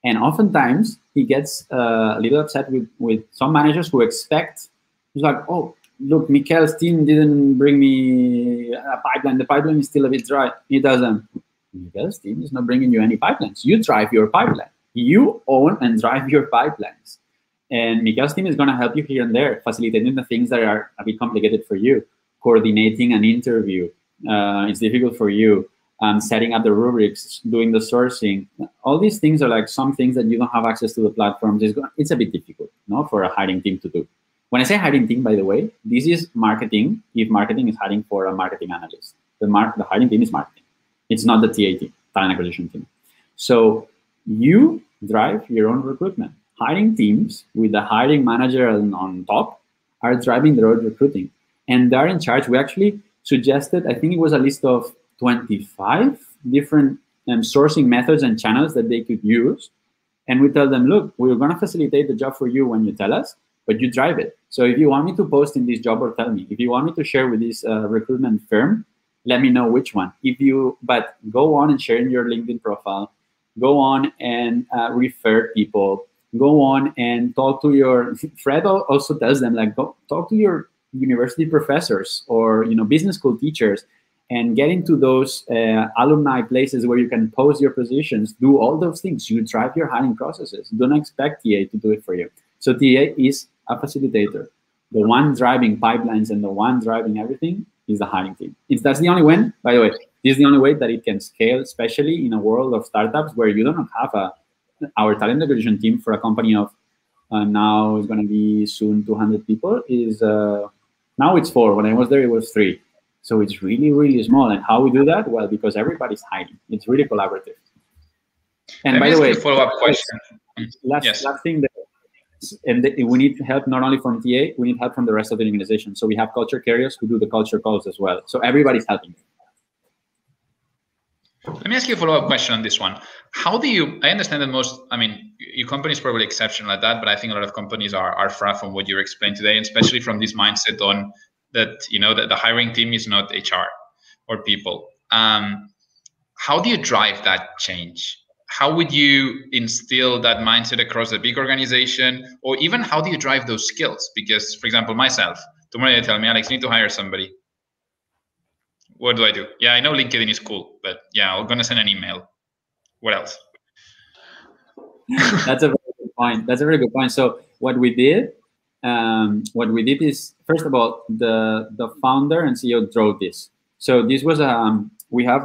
Speaker 2: And oftentimes he gets a little upset with some managers who expect, he's like, oh, look, Mikel's team didn't bring me a pipeline. The pipeline is still a bit dry. He doesn't. Mikel's team is not bringing you any pipelines. You drive your pipeline. You own and drive your pipelines. And Mikel's team is going to help you here and there, facilitating the things that are a bit complicated for you, coordinating an interview. It's difficult for you. Setting up the rubrics, doing the sourcing. All these things are like some things that you don't have access to the platforms. It's a bit difficult, no, for a hiring team to do. When I say hiring team, by the way, this is marketing. If marketing is hiring for a marketing analyst, the hiring team is marketing. It's not the TA team, talent acquisition team. So you drive your own recruitment. Hiring teams with the hiring manager on top are driving their own recruiting, and they're in charge. We actually suggested, I think it was a list of 25 different sourcing methods and channels that they could use. And we tell them, look, we're going to facilitate the job for you when you tell us, but you drive it. So if you want me to post in this job, or tell me. If you want me to share with this recruitment firm, let me know which one. But go on and share in your LinkedIn profile. Go on and refer people. Go on and talk to your, Fred also tells them, like, go talk to your university professors or business school teachers, and get into those alumni places where you can post your positions. Do all those things. You drive your hiring processes. Don't expect TA to do it for you. So TA is a facilitator. The one driving pipelines and the one driving everything is the hiring team. That's the only way, by the way, this is the only way that it can scale, especially in a world of startups where you don't have our talent acquisition team for a company of now is going to be soon 200 people. Now it's 4. When I was there, it was 3. So it's really, really small. And how we do that? Well, because everybody's hiring. It's really collaborative. And by the way,
Speaker 3: follow-up question.
Speaker 2: Last thing, we need help not only from TA, we need help from the rest of the organization. So we have culture carriers who do the culture calls as well. So everybody's helping.
Speaker 3: Let me ask you a follow-up question on this one. How do you, I understand that your company is probably exceptional at that, but I think a lot of companies are far from what you explained today, and especially from this mindset on that, that the hiring team is not HR or people. How do you drive that change? How would you instill that mindset across a big organization? Or even how do you drive those skills? Because, for example, myself, tomorrow they tell me, Alex, you need to hire somebody. What do I do? Yeah, I know LinkedIn is cool, but yeah, I'm going to send an email. What else?
Speaker 2: That's a very good point. That's a very good point. So what we did is, first of all, the founder and CEO drove this. So this was we have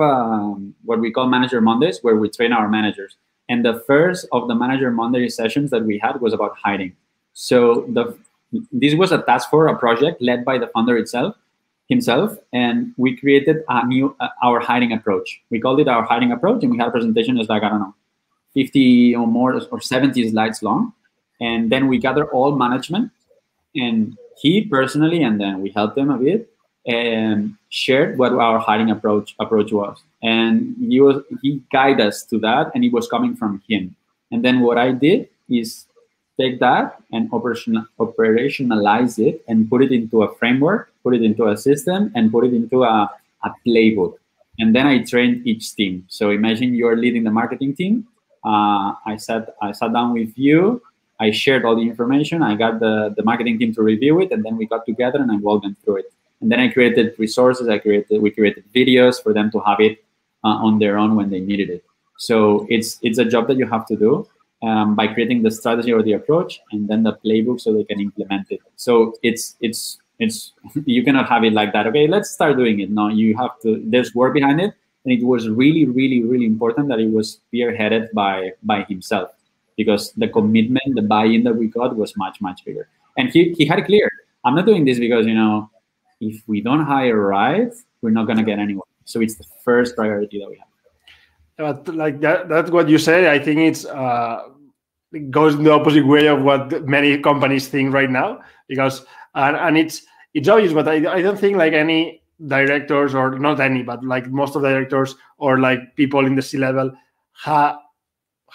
Speaker 2: what we call Manager Mondays, where we train our managers. And the first of the Manager Monday sessions that we had was about hiring. So this was a task force, a project led by the founder himself, and we created our hiring approach. We called it our hiring approach, and we had a presentation that's like, I don't know, 50 or more or 70 slides long. And then we gather all management, and he personally, and then we helped them a bit, and shared what our hiring approach was. And he guided us to that, and it was coming from him. And then what I did is take that and operationalize it and put it into a framework, put it into a system, and put it into a playbook. And then I trained each team. So imagine you're leading the marketing team. I sat down with you, I shared all the information. I got the marketing team to review it, and then we got together and I walked them through it. And then I created resources. We created videos for them to have it on their own when they needed it. So it's a job that you have to do by creating the strategy or the approach, and then the playbook so they can implement it. So it's you cannot have it like that. Okay, let's start doing it. No, you have to. There's work behind it, and it was really, really, really important that it was spearheaded by himself, because the commitment, the buy-in that we got was much, much bigger. And he had it clear. I'm not doing this because, if we don't hire right, we're not going to get anyone. So it's the first priority that we have.
Speaker 1: But like that's what you said. I think it goes in the opposite way of what many companies think right now, because and it's obvious, but I don't think like any directors, or not any, but like most of the directors or like people in the C-level have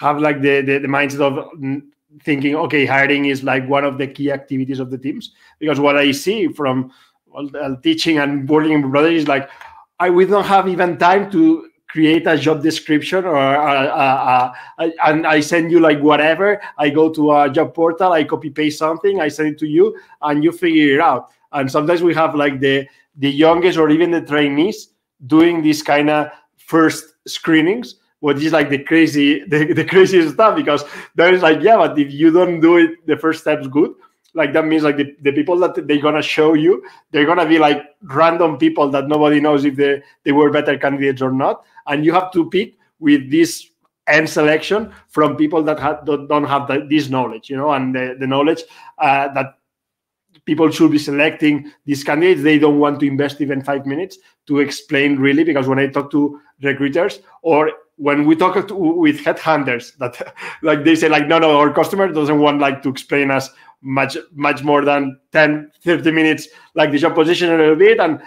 Speaker 1: like the mindset of thinking, okay, hiring is like one of the key activities of the teams. Because what I see from teaching and working with brothers is like, we don't have even time to create a job description, or and I send you like whatever. I go to a job portal, I copy paste something, I send it to you, and you figure it out. And sometimes we have like the youngest or even the trainees doing this kind of first screenings, which is like the craziest stuff, because there is like, yeah, but if you don't do it the first steps good, like that means like the people that they're gonna show you, they're gonna be like random people that nobody knows if they were better candidates or not, and you have to pick with this end selection from people that don't have this knowledge, and the knowledge that people should be selecting these candidates. They don't want to invest even 5 minutes to explain really, because when I talk to recruiters, or when we talk with headhunters, that like they say like, no, our customer doesn't want like to explain us much more than 10-30 minutes, like the job position a little bit, and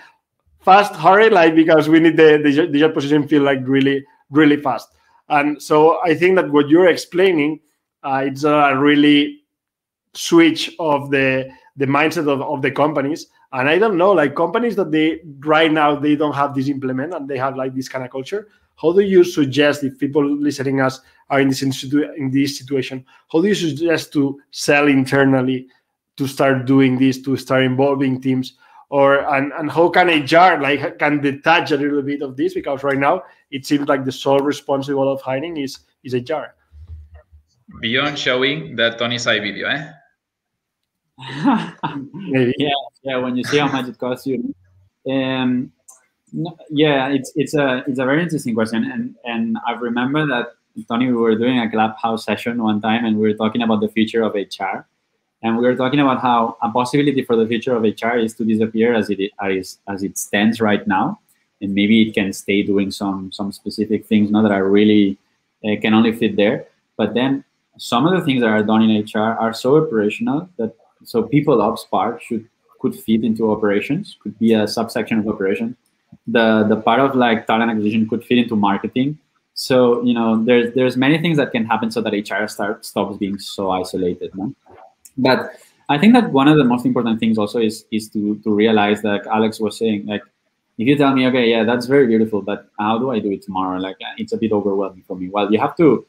Speaker 1: fast, hurry, like, because we need the job position feel like really, really fast. And so I think that what you're explaining, it's a really switch of the mindset of the companies. And I don't know, like companies that right now they don't have this implement, and they have like this kind of culture. How do you suggest, if people listening us are in this situation, how do you suggest to sell internally, to start doing this, to start involving teams, and how can HR can detach a little bit of this? Because right now it seems like the sole responsible of hiring is HR.
Speaker 3: Beyond showing that Tony side video,
Speaker 1: Maybe.
Speaker 2: Yeah. When you see how much it costs you. Yeah, it's a very interesting question, and I remember that, Tony, we were doing a Clubhouse session one time, and we were talking about the future of HR, and we were talking about how a possibility for the future of HR is to disappear as it stands right now, and maybe it can stay doing some specific things, not that are really can only fit there, but then some of the things that are done in HR are so operational that people ops part could fit into operations, could be a subsection of operations. The part of like talent acquisition could fit into marketing. So there's many things that can happen so that HR stops being so isolated. No? But I think that one of the most important things also is to realize that Alex was saying, like, if you tell me, okay, yeah, that's very beautiful, but how do I do it tomorrow? Like, it's a bit overwhelming for me. Well, you have to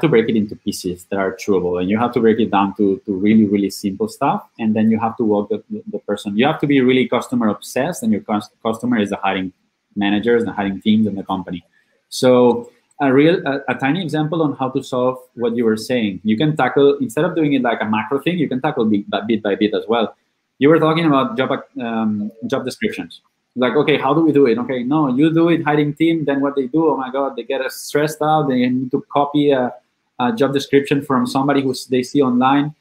Speaker 2: break it into pieces that are chewable, and you have to break it down to really, really simple stuff. And then you have to walk the person. You have to be really customer obsessed, and your customer is the hiring managers, the hiring teams, and the company. So a tiny example on how to solve what you were saying. You can tackle, instead of doing it like a macro thing, you can tackle bit by bit as well. You were talking about job descriptions. Like, okay, how do we do it? Okay, no, you do it, hiring team. Then what they do, oh my God, they get stressed out. They need to copy a job description from somebody who they see online.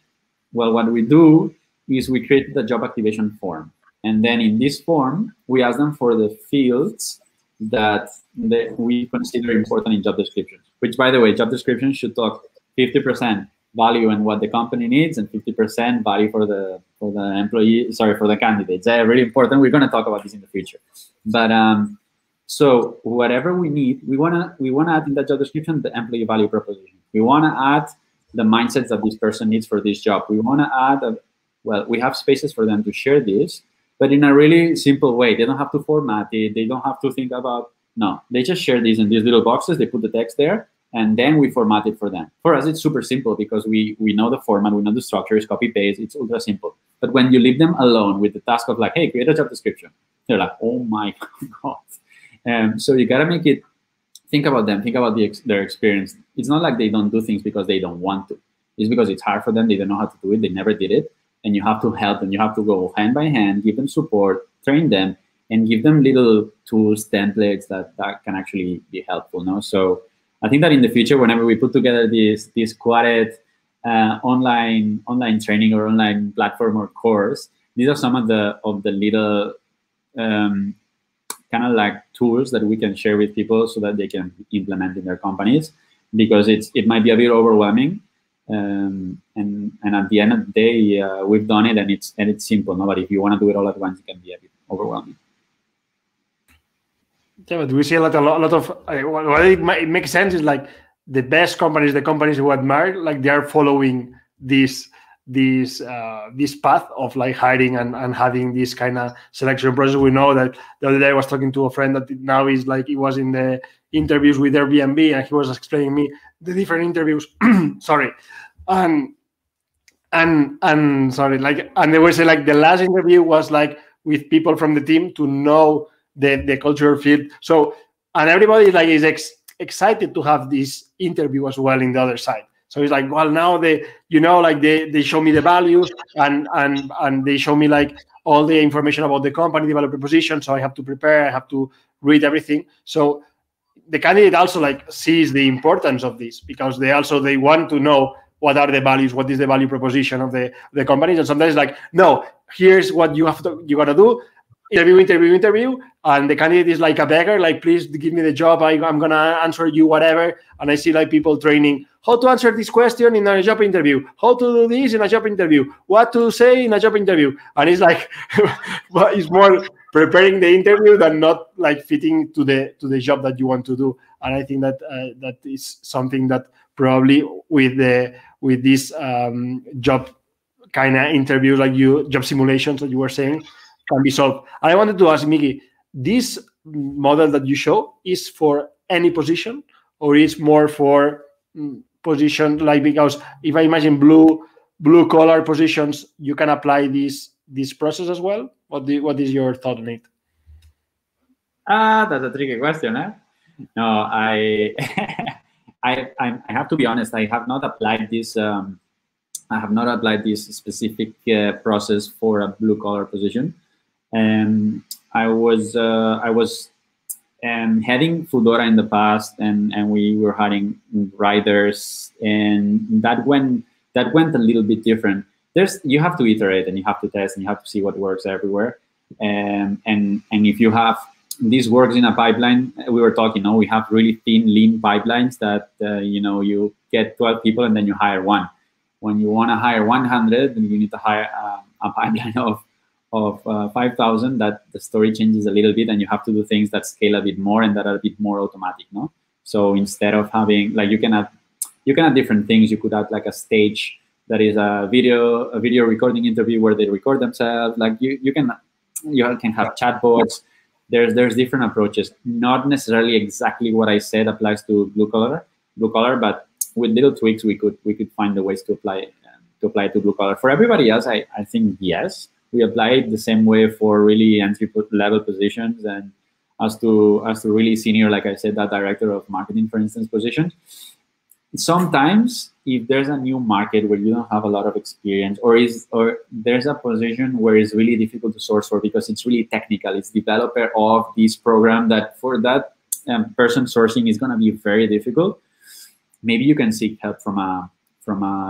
Speaker 2: Well, what we do is we create the job activation form. And then in this form, we ask them for the fields that we consider important in job descriptions, which, by the way, job descriptions should talk 50% value and what the company needs, and 50% value for the employee, for the candidates. They're really important. We're going to talk about this in the future. But so whatever we need, we want to add in that job description the employee value proposition. We want to add the mindsets that this person needs for this job. We want to add, we have spaces for them to share this, but in a really simple way. They don't have to format it. They don't have to think about, no, they just share these in these little boxes. They put the text there, and then we format it for them. For us, it's super simple because we know the format, we know the structure, it's copy paste, it's ultra simple. But when you leave them alone with the task of like, hey, create a job description, they're like, oh my God. So you gotta make it, think about them, think about their experience. It's not like they don't do things because they don't want to. It's because it's hard for them, they don't know how to do it, they never did it. And you have to help them, you have to go hand by hand, give them support, train them, and give them little tools, templates that can actually be helpful. No? So I think that in the future, whenever we put together this Quared online training or online platform or course, these are some of the little kind of like tools that we can share with people so that they can implement in their companies, because it might be a bit overwhelming. And at the end of the day, we've done it, and it's simple. No? But if you want to do it all at once, it can be a bit overwhelming.
Speaker 1: Yeah, but we see a lot of what it makes sense is like the best companies, the companies who admire, like they are following this path of like hiring and having this kind of selection process. We know that the other day I was talking to a friend that now is like, he was in the interviews with Airbnb, and he was explaining me the different interviews. Sorry. And sorry, like, and they were saying like the last interview was like with people from the team to know the cultural fit. So, and everybody like is excited to have this interview as well in the other side. So it's like, well, now they show me the values and they show me like all the information about the company, developer position. So I have to prepare, I have to read everything. So the candidate also like sees the importance of this, because they want to know what are the values, what is the value proposition of the companies. And sometimes like, no, here's what you gotta do. Interview, and the candidate is like a beggar, like, please give me the job, I'm gonna answer you whatever. And I see like people training how to answer this question in a job interview, how to do this in a job interview, what to say in a job interview. And it's like, it's more preparing the interview than not like fitting to the job that you want to do. And I think that that is something that probably with this job kind of interviews, like job simulations that you were saying, can be solved. And I wanted to ask Miki, this model that you show is for any position, or is more for position, like, because if I imagine blue collar positions, you can apply this process as well? What is your thought on it?
Speaker 2: That's a tricky question, eh? No, I have to be honest. I have not applied this. I have not applied this specific process for a blue collar position. I was heading Foodora in the past, and we were hiring riders, and that went a little bit different. You have to iterate, and you have to test, and you have to see what works everywhere. And if you have this works in a pipeline, we were talking, we have really thin, lean pipelines that you get 12 people and then you hire one. When you want to hire 100, then you need to hire a pipeline of 5,000. That the story changes a little bit, and you have to do things that scale a bit more and that are a bit more automatic. No, so instead of having like you can add different things. You could add like a stage that is a video recording interview where they record themselves. Like you can have chatbots. There's different approaches. Not necessarily exactly what I said applies to blue collar, but with little tweaks we could find the ways to apply it to blue collar. For everybody else, I think yes. We apply it the same way for really entry-level positions, and as to really senior, like I said, that director of marketing, for instance, positions. Sometimes, if there's a new market where you don't have a lot of experience, or there's a position where it's really difficult to source for because it's really technical, it's developer of this program, that for that person sourcing is going to be very difficult. Maybe you can seek help from a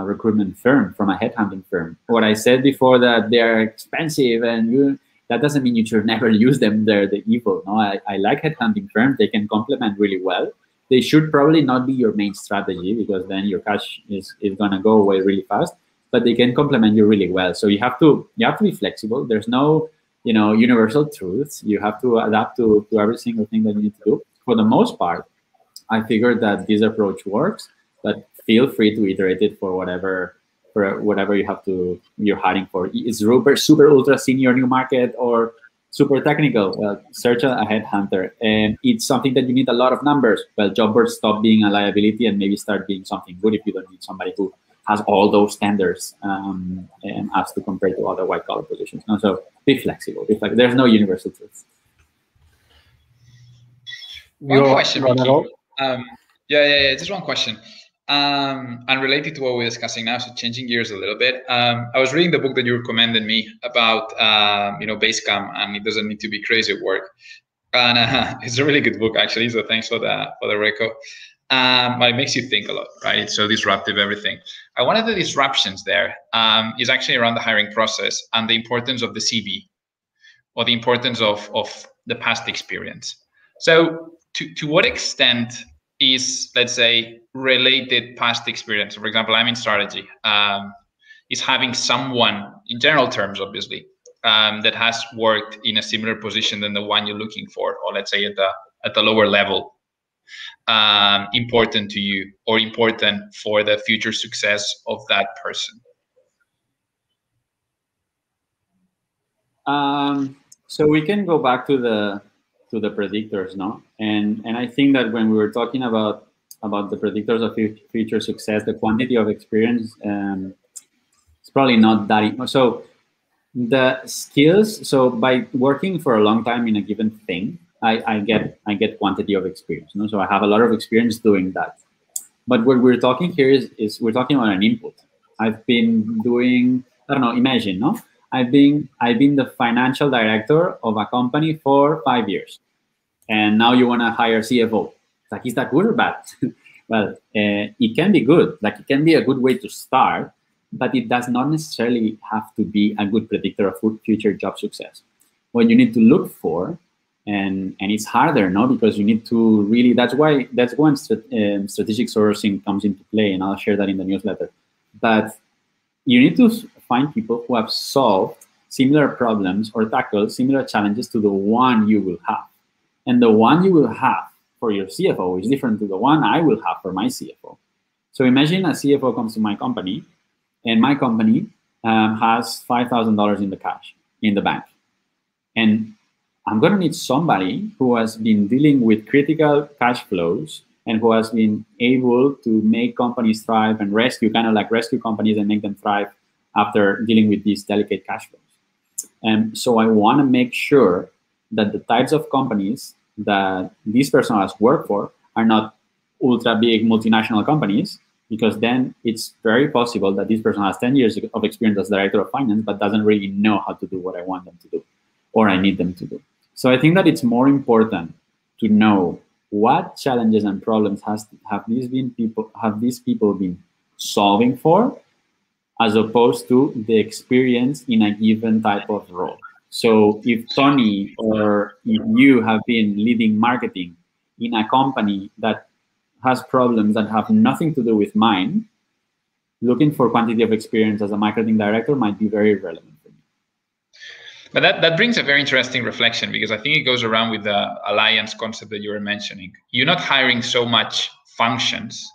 Speaker 2: recruitment firm, from a headhunting firm. What I said before, that they're expensive, and that doesn't mean you should never use them. They're the evil. No, I like headhunting firms. They can complement really well. They should probably not be your main strategy, because then your cash is going to go away really fast. But they can complement you really well. So you have to be flexible. There's no universal truths. You have to adapt to every single thing that you need to do. For the most part, I figured that this approach works, but feel free to iterate it for whatever you're hiring for. It's super ultra senior new market, or Super technical. Well, search a headhunter, and it's something that you need a lot of numbers. Well, job boards stop being a liability and maybe start being something good if you don't need somebody who has all those standards and as to compare to other white collar positions. No, so be flexible. Be flexible. There's no universal truth.
Speaker 3: One question, Ricky. Yeah. Just one question. And related to what we're discussing now, so changing gears a little bit. I was reading the book that you recommended me about, Basecamp, and it doesn't need to be crazy at work. And it's a really good book, actually. So thanks for the reco. But it makes you think a lot, right? It's so disruptive, everything. One of the disruptions there is actually around the hiring process and the importance of the CV, or the importance of the past experience. So to what extent is, let's say, related past experience? For example, I'm in strategy, is having someone, in general terms, obviously, that has worked in a similar position than the one you're looking for, or let's say at the lower level, important to you, or important for the future success of that person?
Speaker 2: So we can go back to the predictors, no? And I think that when we were talking about the predictors of future success, the quantity of experience is probably not that. So the skills. So by working for a long time in a given thing, I get quantity of experience. No? So I have a lot of experience doing that. But what we're talking here is we're talking about an input. I've been doing, I don't know, imagine, no? I've been the financial director of a company for 5 years, and now you want to hire a CFO. It's like, is that good or bad? Well, it can be good. Like, it can be a good way to start, but it does not necessarily have to be a good predictor of future job success. What you need to look for, and it's harder, no, because you need to really. That's when strategic sourcing comes into play, and I'll share that in the newsletter. But you need to find people who have solved similar problems or tackled similar challenges to the one you will have. And the one you will have for your CFO is different to the one I will have for my CFO. So imagine a CFO comes to my company, and my company has $5,000 in the cash, in the bank. And I'm going to need somebody who has been dealing with critical cash flows and who has been able to make companies thrive and rescue companies and make them thrive after dealing with these delicate cash flows. And so I want to make sure that the types of companies that this person has worked for are not ultra big multinational companies, because then it's very possible that this person has 10 years of experience as director of finance, but doesn't really know how to do what I want them to do or I need them to do. So I think that it's more important to know what challenges and problems have these people been solving for, as opposed to the experience in a given type of role. So if Tony or if you have been leading marketing in a company that has problems that have nothing to do with mine, looking for quantity of experience as a marketing director might be very relevant for me.
Speaker 3: But that brings a very interesting reflection, because I think it goes around with the alliance concept that you were mentioning. You're not hiring so much functions,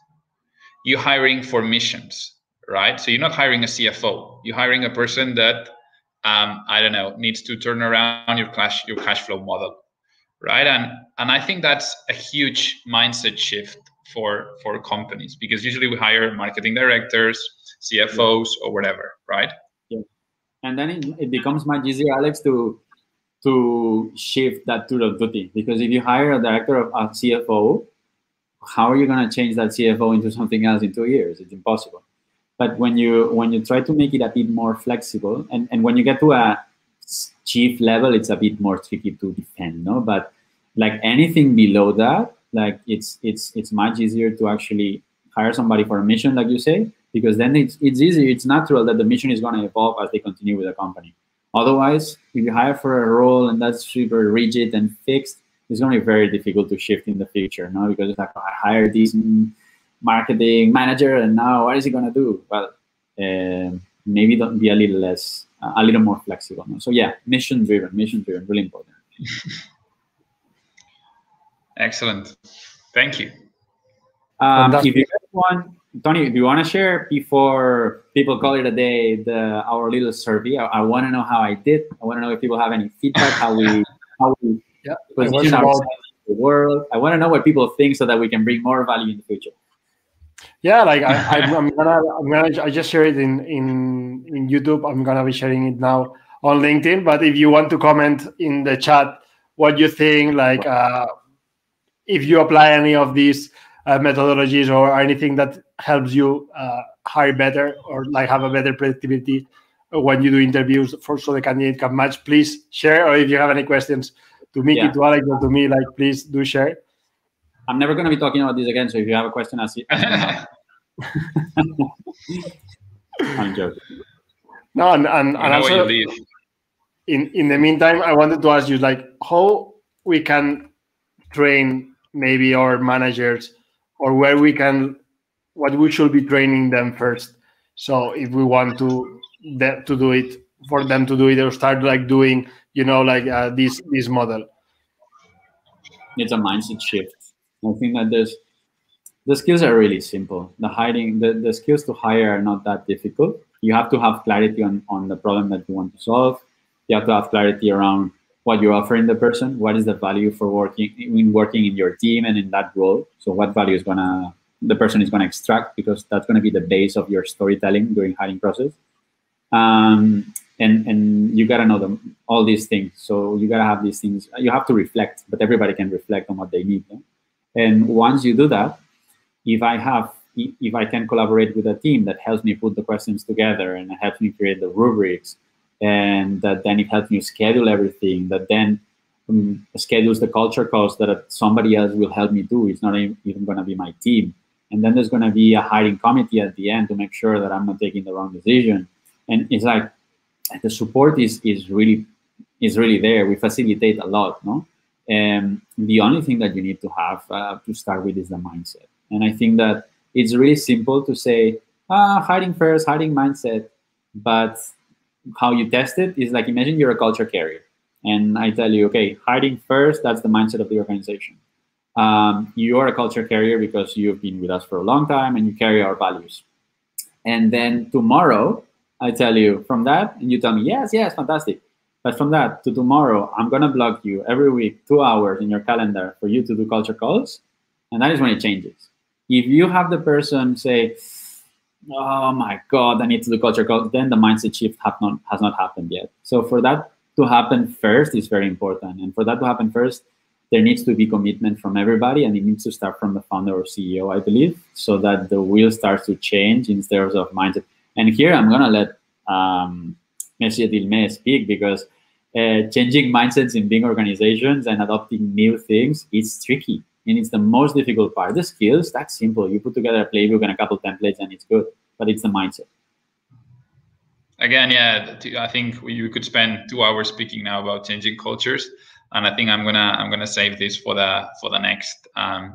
Speaker 3: you're hiring for missions, right? So you're not hiring a CFO, you're hiring a person that, I don't know, needs to turn around your cash flow model, right? And I think that's a huge mindset shift for companies, because usually we hire marketing directors, CFOs, or whatever, right?
Speaker 2: Yeah. And then it becomes much easier, Alex, to shift that tool of duty, because if you hire a director of a CFO, how are you going to change that CFO into something else in 2 years? It's impossible. But when you try to make it a bit more flexible, and when you get to a chief level, it's a bit more tricky to defend, no? But like anything below that, like it's much easier to actually hire somebody for a mission, like you say, because then it's easy, it's natural that the mission is going to evolve as they continue with the company. Otherwise, if you hire for a role and that's super rigid and fixed, it's going to be very difficult to shift in the future, no? Because it's like, I hired this marketing manager, and now what is he going to do? Well, maybe don't be a little more flexible, no? So yeah, mission driven, really important.
Speaker 3: Excellent, thank you.
Speaker 2: If you guys want, Tony, do you want to share before people call it a day our little survey? I want to know how I did. I want to know if people have any feedback, how we position ourselves in the world. I want to know what people think so that we can bring more value in the future.
Speaker 1: Yeah, like I just share it in YouTube. I'm gonna be sharing it now on LinkedIn. But if you want to comment in the chat what you think, like if you apply any of these methodologies or anything that helps you hire better or like have a better productivity when you do interviews so the candidate can match, please share. Or if you have any questions to Miki, to Alex, or to me, like please do share.
Speaker 2: I'm never going to be talking about this again, so if you have a question, ask it. I'm joking.
Speaker 1: No, and also in the meantime, I wanted to ask you like how we can train maybe our managers, or what we should be training them first. So if we want to do it, for them to do it, or start like doing, this model.
Speaker 2: It's a mindset shift. I think that the skills are really simple. The skills to hire are not that difficult. You have to have clarity on the problem that you want to solve. You have to have clarity around what you're offering the person. What is the value for working in your team and in that role? So what value the person is gonna extract, because that's gonna be the base of your storytelling during hiring process. And you gotta know all these things. So you gotta have these things. You have to reflect, but everybody can reflect on what they need. No? And once you do that, if I can collaborate with a team that helps me put the questions together and helps me create the rubrics, and that then it helps me schedule everything, that then schedules the culture calls that somebody else will help me do. It's not even going to be my team. And then there's going to be a hiring committee at the end to make sure that I'm not taking the wrong decision. And it's like the support is really there. We facilitate a lot, no? And the only thing that you need to have to start with is the mindset. And I think that it's really simple to say, hiring first, hiring mindset. But how you test it is like, imagine you're a culture carrier. And I tell you, okay, hiring first, that's the mindset of the organization. You are a culture carrier because you've been with us for a long time and you carry our values. And then tomorrow, I tell you from that, and you tell me, yes, fantastic. But from that to tomorrow, I'm going to block you every week, 2 hours in your calendar for you to do culture calls. And that is when it changes. If you have the person say, oh my God, I need to do culture calls, then the mindset shift has not happened yet. So for that to happen first is very important. And for that to happen first, there needs to be commitment from everybody, and it needs to start from the founder or CEO, I believe, so that the wheel starts to change in terms of mindset. And here I'm going to let Monsieur Dilmé speak, because changing mindsets in big organizations and adopting new things is tricky. And it's the most difficult part. The skills, that's simple. You put together a playbook and a couple templates and it's good. But it's the mindset.
Speaker 3: Again, yeah, I think you could spend 2 hours speaking now about changing cultures. And I think I'm gonna save this for the next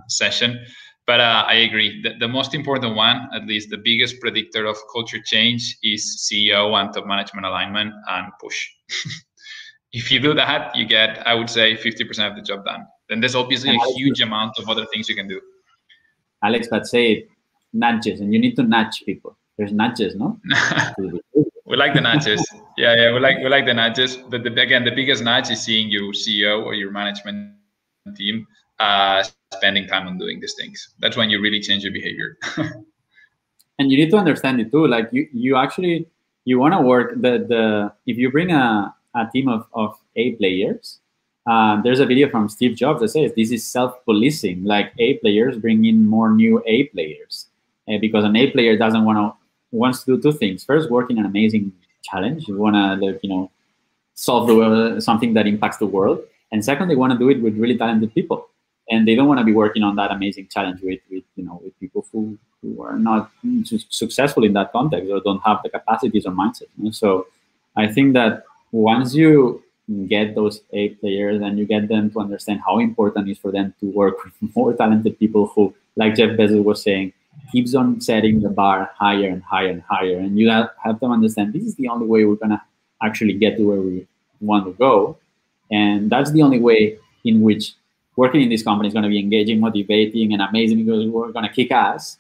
Speaker 3: session. But I agree. The most important one, at least the biggest predictor of culture change, is CEO and top management alignment and push. If you do that, you get, I would say, 50% of the job done. Then there's obviously a huge amount of other things you can do.
Speaker 2: Alex, but say nudges, and you need to nudge people. There's nudges, no?
Speaker 3: We like the nudges. Yeah, we like the nudges. But again, the biggest nudge is seeing your CEO or your management team spending time on doing these things. That's when you really change your behavior.
Speaker 2: And you need to understand it too. Like you want to work if you bring a team of A players. There's a video from Steve Jobs that says this is self-policing. Like A players bring in more new A players, because an A player wants to do two things. First, work in an amazing challenge. You want to solve something that impacts the world. And second, they want to do it with really talented people. And they don't want to be working on that amazing challenge with people who are not successful in that context or don't have the capacities or mindset. So I think that once you get those A players and you get them to understand how important it is for them to work with more talented people who, like Jeff Bezos was saying, keeps on setting the bar higher and higher and higher. And you have them understand this is the only way we're going to actually get to where we want to go. And that's the only way in which working in this company is going to be engaging, motivating, and amazing, because we're going to kick ass.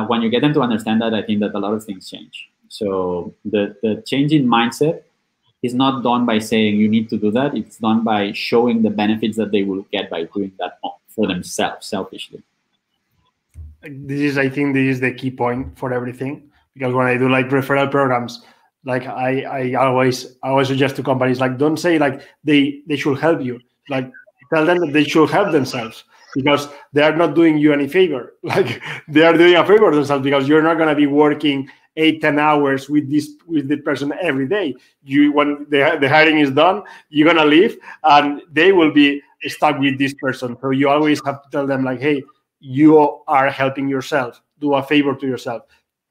Speaker 2: when you get them to understand that, I think that a lot of things change. So the change in mindset is not done by saying you need to do that. It's done by showing the benefits that they will get by doing that for themselves, selfishly.
Speaker 1: I think this is the key point for everything, because when I do like referral programs, like I always suggest to companies, like, don't say like they should help you, like tell them that they should help themselves, because they are not doing you any favor. Like they are doing a favor themselves, because you're not going to be working 8-10 hours with the person every day. When the hiring is done, you're going to leave and they will be stuck with this person. So you always have to tell them like, hey, you are helping yourself. Do a favor to yourself.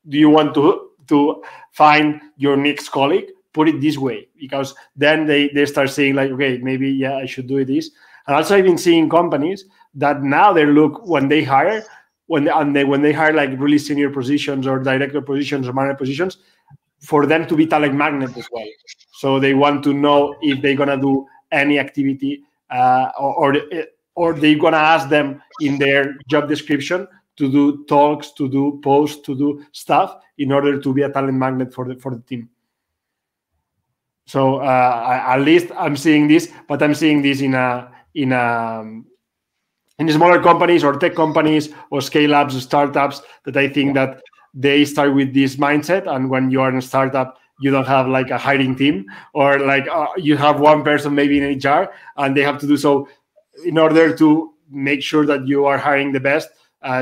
Speaker 1: Do you want to find your next colleague? Put it this way, because then they start saying like, okay, maybe, yeah, I should do this. And also I've been seeing companies that now they look, when they hire, when they hire like really senior positions or director positions or manager positions, for them to be talent magnet as well. So they want to know if they're gonna do any activity or they're gonna ask them in their job description to do talks, to do posts, to do stuff in order to be a talent magnet for the team. So at least I'm seeing this, but I'm seeing this in smaller companies or tech companies or scale-ups or startups, that I think that they start with this mindset. And when you are in a startup, you don't have like a hiring team, or like you have one person maybe in HR and they have to do so. In order to make sure that you are hiring the best,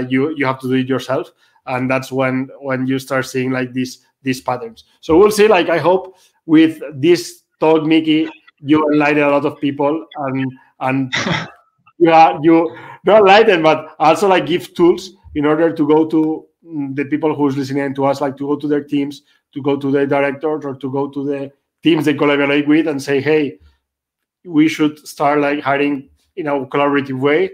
Speaker 1: you have to do it yourself. And that's when you start seeing like these patterns. So we'll see. Like, I hope with this talk, Mickey, you enlighten a lot of people, and you not enlighten, but also like give tools in order to go to the people who's listening to us, like to go to their teams, to go to their directors, or to go to the teams they collaborate with and say, hey, we should start like hiring in a collaborative way.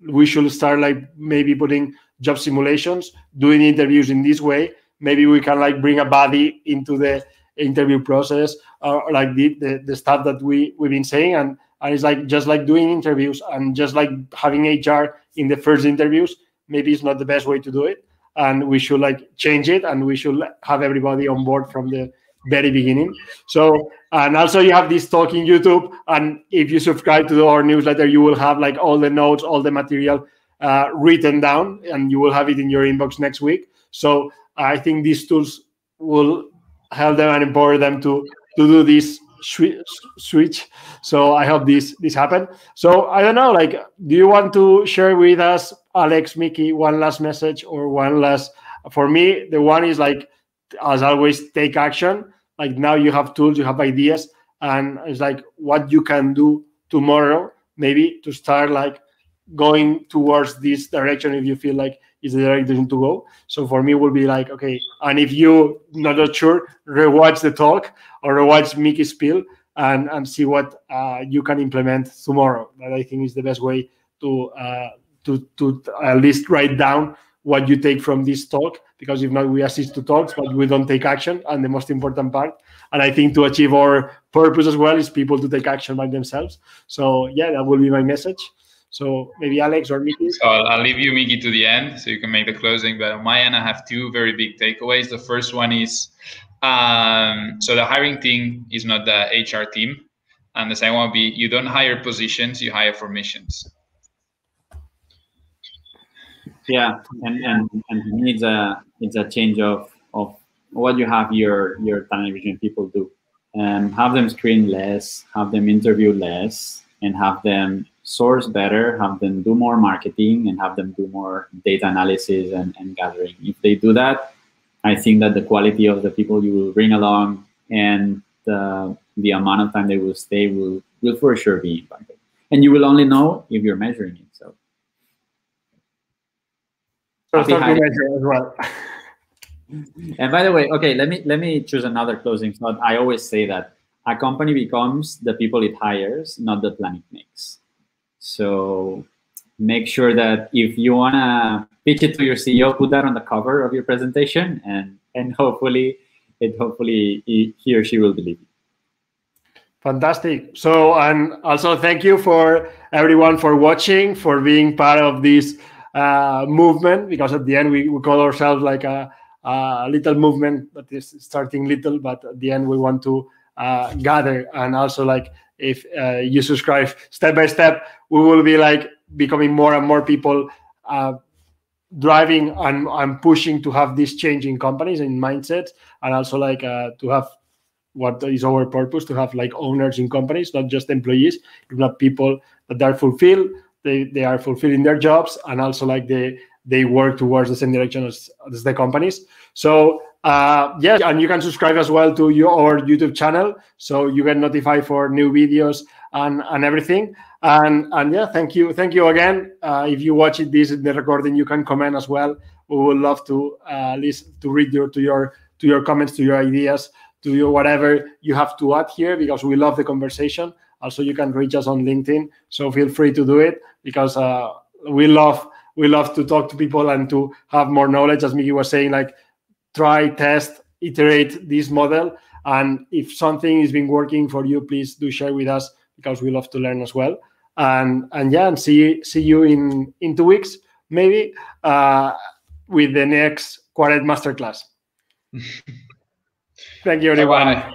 Speaker 1: We should start like maybe putting job simulations, doing interviews in this way. Maybe we can like bring a buddy into the interview process, or like the stuff that we've been saying. And it's like just like doing interviews and just like having HR in the first interviews, maybe it's not the best way to do it. And we should like change it, and we should have everybody on board from the very beginning. So, and also you have this talk in YouTube, and if you subscribe to our newsletter, you will have like all the notes, all the material written down, and you will have it in your inbox next week. So I think these tools will help them and empower them to do this switch. So I hope this happen. So I don't know, like, do you want to share with us, Alex, Mickey, one last message, or one last? For me, the one is like, as always, take action. Like, now you have tools, you have ideas, and it's like what you can do tomorrow, maybe to start like going towards this direction if you feel like it's the direction to go. So for me, it will be like, okay, and if you not sure, rewatch the talk or rewatch Mickey's spiel and see what you can implement tomorrow. That I think is the best way to at least write down what you take from this talk, because if not, we assist to talks, but we don't take action. And the most important part, and I think to achieve our purpose as well, is people to take action by themselves. So yeah, that will be my message. So maybe Alex or Mickey.
Speaker 3: So I'll leave you, Mickey, to the end so you can make the closing. But on my end, I have two very big takeaways. The first one is, so the hiring team is not the HR team. And the second one will be, you don't hire positions, you hire for missions.
Speaker 2: Yeah, and for me, it's a change of what you have your talent acquisition people do, and have them screen less, have them interview less, and have them source better, have them do more marketing, and have them do more data analysis and gathering. If they do that, I think that the quality of the people you will bring along and the amount of time they will stay will for sure be impacted. And you will only know if you're measuring it. So
Speaker 1: measure as well.
Speaker 2: And by the way, okay, let me choose another closing thought. I always say that a company becomes the people it hires, not the plan it makes. So make sure that if you wanna pitch it to your CEO, put that on the cover of your presentation, and hopefully he or she will believe you.
Speaker 1: Fantastic. So, and also thank you for everyone for watching, for being part of this movement, because at the end we call ourselves like a little movement that is starting little, but at the end we want to gather. And also, like, if you subscribe step by step, we will be like becoming more and more people driving and pushing to have this change in companies and mindsets, and also like to have what is our purpose, to have like owners in companies, not just employees. You have people that are fulfilled, they are fulfilling their jobs, and also like they work towards the same direction as the companies. So yes, and you can subscribe as well to our YouTube channel, so you get notified for new videos and everything. And yeah, thank you again. If you watch this in the recording, you can comment as well. We would love to listen, to read your comments, to your ideas, to your whatever you have to add here, because we love the conversation. Also, you can reach us on LinkedIn, so feel free to do it, because we love to talk to people and to have more knowledge. As Miki was saying, like, try, test, iterate this model, and if something is been working for you, please do share with us, because we love to learn as well. And yeah, and see you in 2 weeks maybe with the next Quared Masterclass. Thank you, everyone.
Speaker 3: Bye-bye.